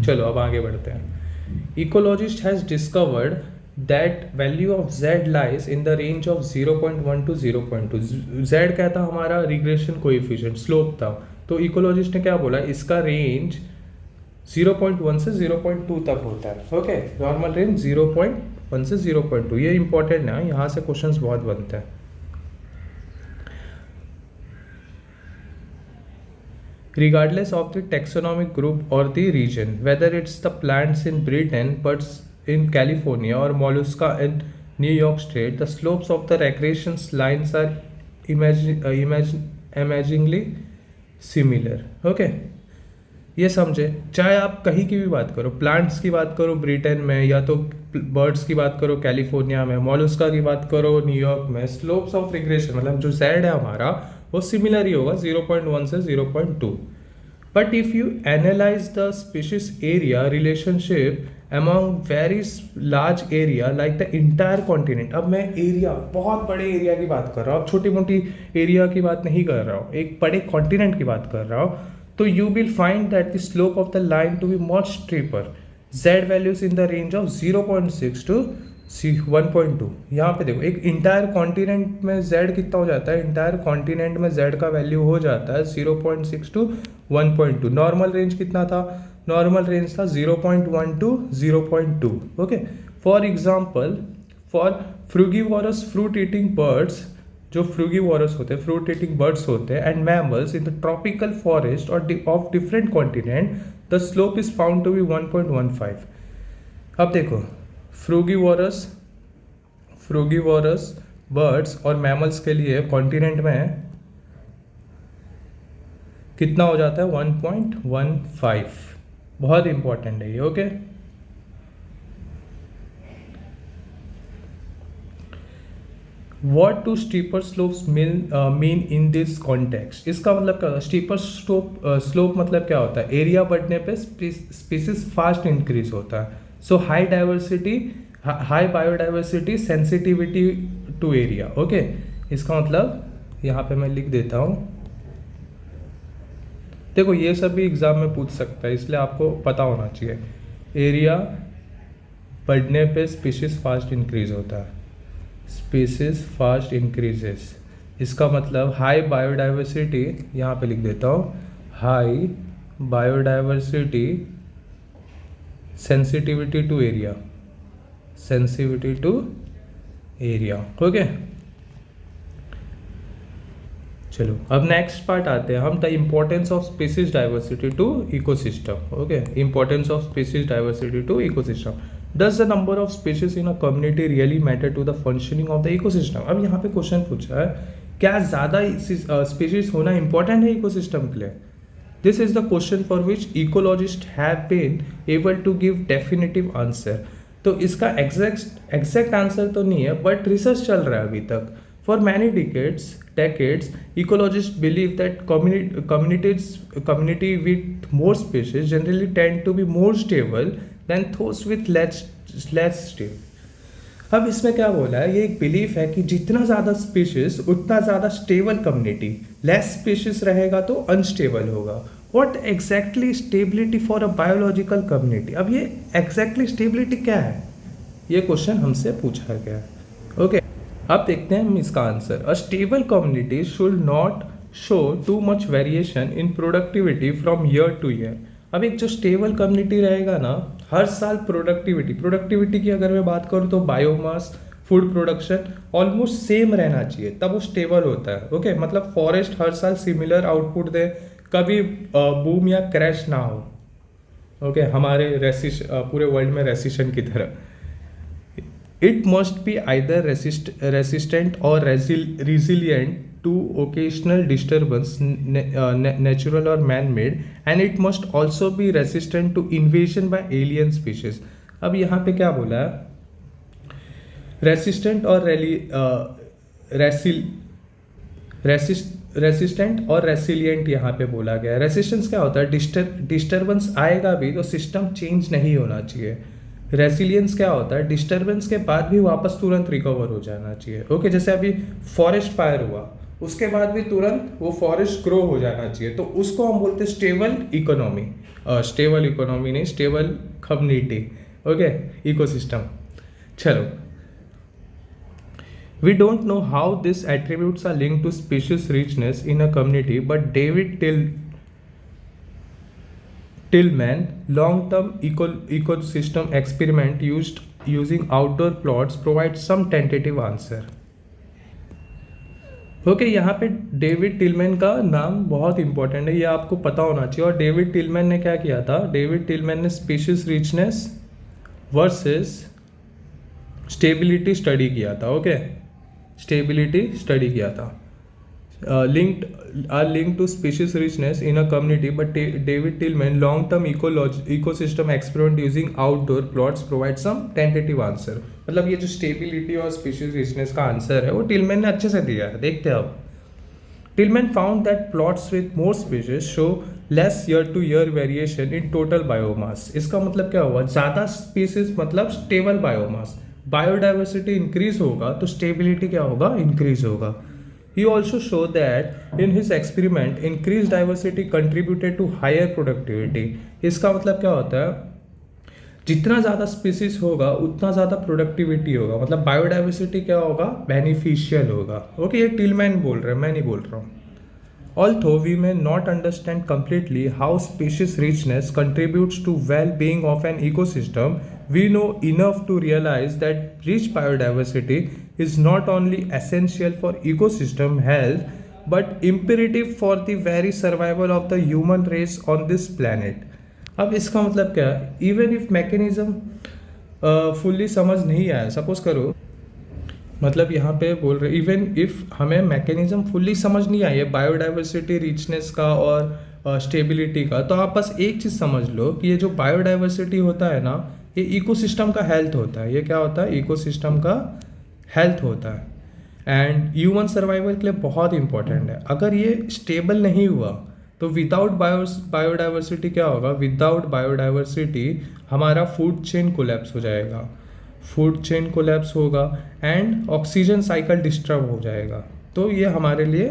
चलो अब आगे बढ़ते हैं। Ecologist has discovered that value of z lies in the range of 0.1 to 0.2। z क्या था हमारा? रिग्रेशन कोएफिशिएंट, स्लोप था। तो इकोलॉजिस्ट ने क्या बोला? इसका रेंज 0.1 से 0.2 तक होता है। ओके, नॉर्मल रेंज 0.1 से 0.2। ये इंपॉर्टेंट है, यहाँ से क्वेश्चंस बहुत बनते हैं। Regardless of the taxonomic group or the region, whether it's the plants in Britain, birds in California, or mollusca in New York State, the slopes of the regression lines are amazingly similar। Okay, ये समझे। चाहे आप कहीं की भी बात करो, plants की बात करो ब्रिटेन में, या तो बर्ड्स की बात करो कैलिफोर्निया में, मॉलस्का की बात करो न्यूयॉर्क में, स्लोप्स ऑफ रिग्रेशन मतलब जो जेड है हमारा वो सिमिलर ही होगा 0.1 से 0.2। But if you analyse the species area relationship among very large area like the entire continent. अब मैं एरिया, बहुत बड़े एरिया की बात कर रहा हूँ, अब छोटी मोटी एरिया की बात नहीं कर रहा हूँ, एक बड़े कॉन्टिनेंट की बात कर रहा हूँ। तो you will find that the slope of the line to be much steeper, z values in the range of 0.6 to 1.2। यहाँ पे देखो एक इंटायर कॉन्टिनेंट में z कितना हो जाता है? इंटायर कॉन्टिनेंट में z का वैल्यू हो जाता है 0.6 to 1.2। नॉर्मल रेंज कितना था? नॉर्मल रेंज था 0.1 to 0.2। Okay, for example for frugivorous fruit eating birds, जो फ्रूगीवोरस होते हैं, फ्रूट ईटिंग बर्ड्स होते हैं, and mammals in the tropical forest और of different continent, the slope is found to be 1.15। अब देखो फ्रूगीवोरस बर्ड्स और मैमल्स के लिए कॉन्टिनेंट में कितना हो जाता है? 1.15। बहुत इंपॉर्टेंट है ये। Okay, What do steeper slopes mean in this context? इसका मतलब क्या होता है? स्टीपर स्लोप मतलब क्या होता है? एरिया बढ़ने पे स्पीसीज फास्ट इंक्रीज होता है। So high diversity, high biodiversity, sensitivity to area. Okay, इसका मतलब यहाँ पे मैं लिख देता हूँ। देखो ये सब भी एग्जाम में पूछ सकता है, इसलिए आपको पता होना चाहिए। एरिया बढ़ने पे स्पीशीज फास्ट इंक्रीज होता है, स्पीशीज फास्ट इंक्रीजेस। इसका मतलब हाई बायोडाइवर्सिटी, यहाँ पे लिख देता हूँ, high biodiversity, sensitivity to area, sensitivity to area. Okay, चलो अब नेक्स्ट पार्ट आते हैं हम, the importance of species diversity to ecosystem. Okay, importance of species diversity to ecosystem. Does the number of species in a community really matter to the functioning of the ecosystem. अब यहाँ पे question पूछा है, क्या ज़्यादा species होना important है ecosystem के लिए? This is the question for which ecologist have been able to give definitive answer. तो इसका एग्जैक्ट आंसर तो नहीं है, बट रिसर्च चल रहा है अभी तक। For many decades, ecologists believe that community with more species generally tend to be more stable than those with less stable. अब इसमें क्या बोला है, ये एक बिलीफ है कि जितना ज़्यादा स्पीशीज उतना ज़्यादा स्टेबल कम्युनिटी, लेस स्पीशीज रहेगा तो अनस्टेबल होगा। What exactly stability for a biological community? अब ये एग्जैक्टली स्टेबिलिटी क्या है, ये क्वेश्चन हमसे पूछा गया है। ओके, अब देखते हैं हम इसका answer. A stable community should not show too much variation in productivity from year to year. अब एक जो स्टेबल कम्युनिटी रहेगा ना, हर साल प्रोडक्टिविटी की अगर मैं बात करूँ तो biomass, food production almost same रहना चाहिए, तब वो स्टेबल होता है। ओके, मतलब फॉरेस्ट हर साल सिमिलर आउटपुट दे, कभी बूम या क्रैश ना हो। ओके, हमारे पूरे वर्ल्ड में रेसिशन की तरह। It must be either resistant or resilient to occasional disturbance, natural or man-made, and it must also be resistant to invasion by alien species. अब यहाँ पे क्या बोला है, रेसिस्टेंट और रेसिलियंट यहाँ पे बोला गया है। रेसिस्टेंस क्या होता है, डिस्टर्बेंस आएगा भी तो सिस्टम चेंज नहीं होना चाहिए। रेसिलियंस क्या होता है, डिस्टर्बेंस के बाद भी वापस तुरंत रिकवर हो जाना चाहिए। ओके, जैसे अभी फॉरेस्ट फायर हुआ, उसके बाद भी तुरंत वो फॉरेस्ट ग्रो हो जाना चाहिए, तो उसको हम बोलते हैं स्टेबल इकोनॉमी। स्टेबल इकोनॉमी नहीं, स्टेबल कम्युनिटी। Okay, ecosystem. चलो, we don't know how this attributes are linked to species richness in a community, but David Tillman long-term ecosystem experiment using outdoor plots provides some tentative answer. Okay, यहाँ पे David Tilman का नाम बहुत important है, ये आपको पता होना चाहिए। और डेविड टिलमैन ने क्या किया था, डेविड टिलमैन ने species richness versus stability study किया था। ओके, स्टेबिलिटी स्टडी किया था। linked to species richness in a community, but David Tillman long-term ecosystem experiment using outdoor plots provide some tentative answer. मतलब ये जो स्टेबिलिटी और species richness का answer है वो टिलमैन ने अच्छे से दिया है, देखते हैं अब। Tilman found that plots with more species show less year to year variation in total biomass. इसका मतलब क्या हुआ, ज़्यादा स्पीशीज मतलब स्टेबल बायोमास, बायोडाइवर्सिटी इंक्रीज होगा तो स्टेबिलिटी क्या होगा, इंक्रीज होगा। He also showed that in his experiment, increased diversity contributed to higher productivity. इसका मतलब क्या होता है, जितना ज़्यादा स्पीसीज होगा उतना ज़्यादा प्रोडक्टिविटी होगा, मतलब बायोडाइवर्सिटी क्या होगा, बेनिफिशियल होगा। ओके, ये टिलमैन बोल रहे हैं, मैं नहीं बोल रहा हूँ। Although we may not understand completely how species richness contributes to well-being of an ecosystem, we know enough to realize that rich biodiversity is not only essential for ecosystem health, but imperative for the very survival of the human race on this planet. अब इसका मतलब क्या है, even if mechanism fully समझ नहीं आया, suppose करो, मतलब यहाँ पे बोल रहे इवन इफ हमें मैकेनिज्म फुल्ली समझ नहीं आई है बायोडाइवर्सिटी रिचनेस का और स्टेबिलिटी का, तो आप बस एक चीज़ समझ लो कि ये जो बायोडाइवर्सिटी होता है ना, ये इकोसिस्टम का हेल्थ होता है। ये क्या होता है, इकोसिस्टम का हेल्थ होता है एंड ह्यूमन सर्वाइवल के लिए बहुत इंपॉर्टेंट है। अगर ये स्टेबल नहीं हुआ तो विदाउट बायोडाइवर्सिटी क्या होगा, विदाउट बायोडाइवर्सिटी हमारा फूड चेन कोलैप्स हो जाएगा, फूड चेन कोलैप्स होगा एंड ऑक्सीजन साइकिल डिस्टर्ब हो जाएगा। तो ये हमारे लिए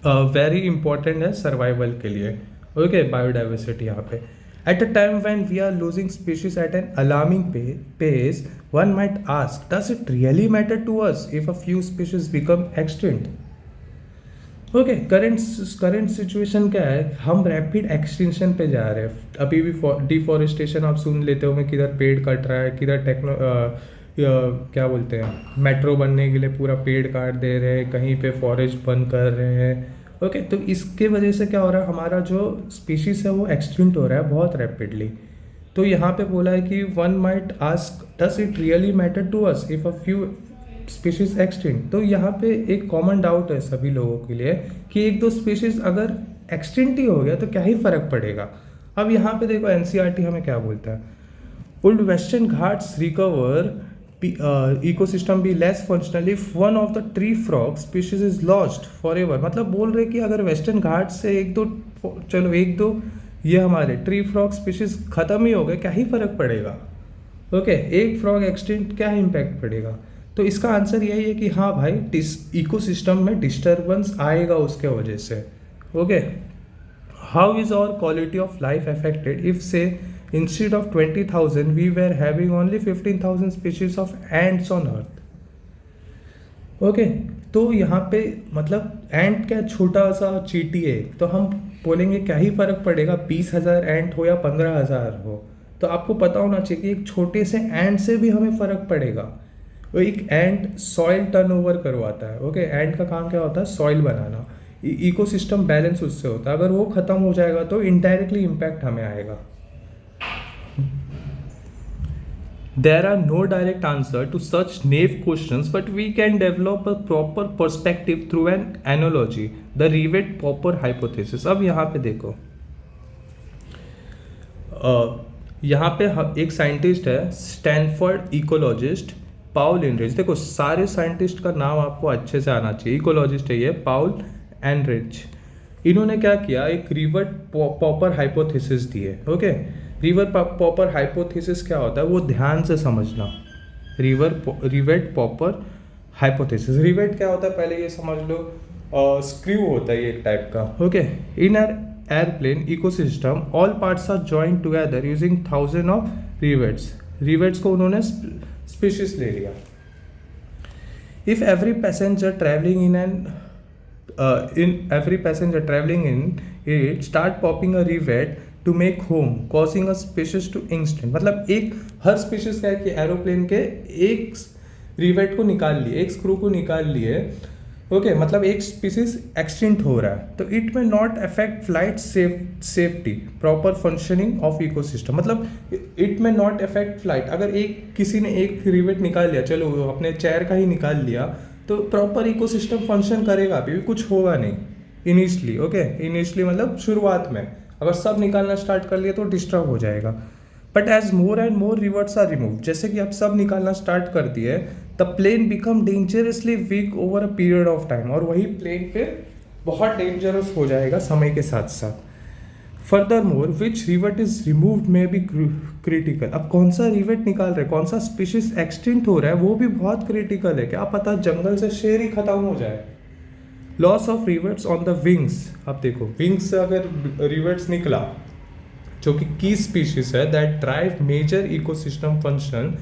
वेरी इंपॉर्टेंट है सर्वाइवल के लिए। ओके, बायोडाइवर्सिटी यहाँ पे at a time when we are losing species at an alarming pace, one might ask does it really matter to us if a few species become extinct. Okay, current situation क्या है, हम rapid extension पे जा रहे हैं। अभी भी deforestation आप सुन लेते हो, मैं किधर पेड़ कट रहा है, किधर क्या बोलते हैं मेट्रो बनने के लिए पूरा पेड़ काट दे रहे हैं, कहीं पे फॉरेस्ट बंद कर रहे हैं। ओके, तो इसके वजह से क्या हो रहा है, हमारा जो स्पीशीज है वो एक्सटिंक्ट हो रहा है बहुत रैपिडली। तो यहाँ पे बोला है कि one might ask does it really matter to us if a few species extinct. तो यहाँ पे एक कॉमन डाउट है सभी लोगों के लिए कि एक दो स्पीशीज अगर एक्सटिंक्ट ही हो गया तो क्या ही फर्क पड़ेगा। अब यहाँ पे देखो एनसीईआरटी हमें क्या बोलता है, would western Ghats recover ecosystem be less functional if one of the tree frog species is lost for ever. मतलब बोल रहे कि अगर वेस्टर्न घाट से एक दो ये हमारे ट्री फ्रॉग स्पीशीज खत्म ही हो गए, क्या ही फर्क पड़ेगा। ओके, एक फ्रॉग एक्सटिंक्ट क्या इम्पैक्ट पड़ेगा। तो इसका आंसर यही है कि हाँ भाई, इकोसिस्टम में डिस्टर्बेंस आएगा उसके वजह से। Okay, how is our quality of life affected if say instead of 20,000 we were having only 15,000 species of ants on earth। Okay, तो यहाँ पे मतलब एंट क्या छोटा सा चींटी है, तो हम बोलेंगे क्या ही फर्क पड़ेगा 20,000 एंट हो या 15,000 हो। तो आपको पता होना चाहिए कि एक छोटे से एंट से भी हमें फर्क पड़ेगा। वो एक एंट सॉइल टर्नओवर करवाता है। ओके, एंट का काम क्या होता है, सॉइल बनाना, इकोसिस्टम बैलेंस उससे होता है। अगर वो खत्म हो जाएगा तो इनडायरेक्टली इम्पैक्ट हमें आएगा। There are no direct answer to such naive questions, but we can develop a proper perspective through an analogy, the Rivet-Popper hypothesis। अब यहाँ पे देखो, यहाँ पे एक साइंटिस्ट है, स्टैनफोर्ड इकोलॉजिस्ट पाउल एनरिच। देखो सारे साइंटिस्ट का नाम आपको अच्छे से आना चाहिए। इकोलॉजिस्ट है ये पाउल एनरिच। इन्होंने क्या किया, एक रिवर्ट पॉपर हाइपोथेसिस दी है। ओके, रिवर्ट पॉपर हाइपोथेसिस क्या होता है वो ध्यान से समझना। रिवर्ट पॉपर हाइपोथेसिस, रिवर्ट क्या होता है पहले ये समझ लो, स्क्रू होता है ये एक टाइप का। Okay, in airplane ecosystem all parts are joint together using 1000 of rivets. Rivets को उन्होंने स्पीशीज ले लिया। If every passenger travelling in it start popping a rivet to make home causing a species to extinct। मतलब एक हर species का है कि aeroplane के एक रिवेट को निकाल लिए, एक स्क्रू को निकाल लिए। ओके, मतलब एक स्पीशीज एक्सटिंक्ट हो रहा है। तो इट में not affect flight safety proper functioning of ecosystem. मतलब इट में नॉट अफेक्ट फ्लाइट। अगर किसी ने एक रिवेट निकाल लिया, चलो अपने चेयर का ही निकाल लिया, तो प्रॉपर इकोसिस्टम फंक्शन करेगा, अभी भी कुछ होगा नहीं इनिशियली। ओके, इनिशियली मतलब शुरुआत में, अगर सब निकालना स्टार्ट कर लिया तो डिस्टर्ब हो जाएगा। But as more and more rivets are remove, जैसे कि अब सब निकालना स्टार्ट कर दिए, the plane become dangerously weak over a period of time. और वही प्लेन फिर बहुत डेंजरस हो जाएगा समय के साथ साथ। Further more which revert is removed में बी क्रिटिकल। अब कौन सा रिवर्ट निकाल रहे, कौन सा स्पीशीज एक्सटिंक्ट हो रहा है वो भी बहुत क्रिटिकल है। क्या पता जंगल से शेर ही खत्म हो जाए। Loss of reverts on the wings. अब देखो विंग्स से अगर रिवर्ट्स निकला जो कि की स्पीशीज है that drive major ecosystem function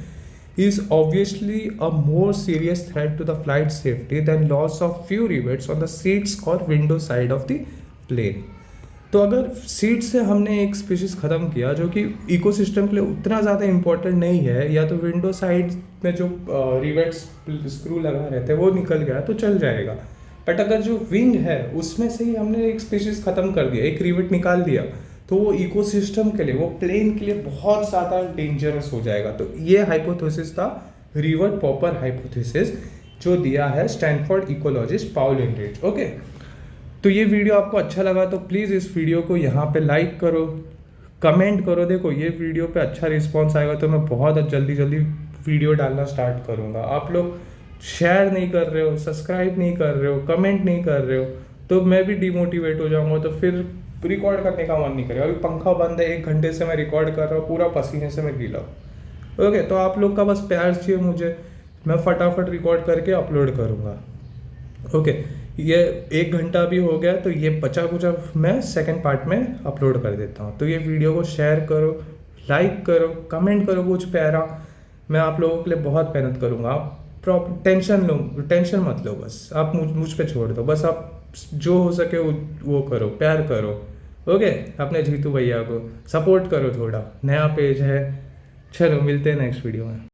is obviously a more serious threat to the flight safety than loss of few rivets on the seats or window side of the plane। तो अगर seat से हमने एक species ख़त्म किया जो कि ecosystem के लिए उतना ज़्यादा इम्पोर्टेंट नहीं है, या तो विंडो साइड में जो रिवेट्स स्क्रू लगा रहते हैं वो निकल गया तो चल जाएगा। बट अगर जो विंग है उसमें से ही हमने एक स्पीशीज ख़त्म कर दिया, एक रिवेट निकाल दिया, तो वो इकोसिस्टम के लिए, वो प्लेन के लिए बहुत ज़्यादा डेंजरस हो जाएगा। तो ये हाइपोथेसिस था रिवर्ट पॉपर हाइपोथेसिस जो दिया है स्टैनफोर्ड इकोलॉजिस्ट पाउल एनरिच। ओके, तो ये वीडियो आपको अच्छा लगा तो प्लीज़ इस वीडियो को यहाँ पे लाइक करो, कमेंट करो। देखो ये वीडियो पे अच्छा रिस्पॉन्स आएगा तो मैं बहुत जल्दी वीडियो डालना स्टार्ट करूँगा। आप लोग शेयर नहीं कर रहे हो, सब्सक्राइब नहीं कर रहे हो, कमेंट नहीं कर रहे हो, तो मैं भी डिमोटिवेट हो जाऊँगा, तो फिर रिकॉर्ड करने का मन नहीं करेगा। अभी पंखा बंद है, 1 घंटे से मैं रिकॉर्ड कर रहा हूँ, पूरा पसीने से मैं गीला हूँ। ओके, तो आप लोग का बस प्यार चाहिए मुझे, मैं फटाफट रिकॉर्ड करके अपलोड करूँगा। ओके, ये 1 घंटा भी हो गया, तो ये बचा कुचा मैं सेकंड पार्ट में अपलोड कर देता हूँ। तो ये वीडियो को शेयर करो, लाइक करो, कमेंट करो कुछ प्यारा। मैं आप लोगों के लिए बहुत मेहनत करूँगा। आप टेंशन मत लो, बस आप मुझ पे छोड़ दो। बस आप जो हो सके वो करो, प्यार करो। ओके, अपने जीतू भैया को सपोर्ट करो, थोड़ा नया पेज है। चलो मिलते हैं नेक्स्ट वीडियो में।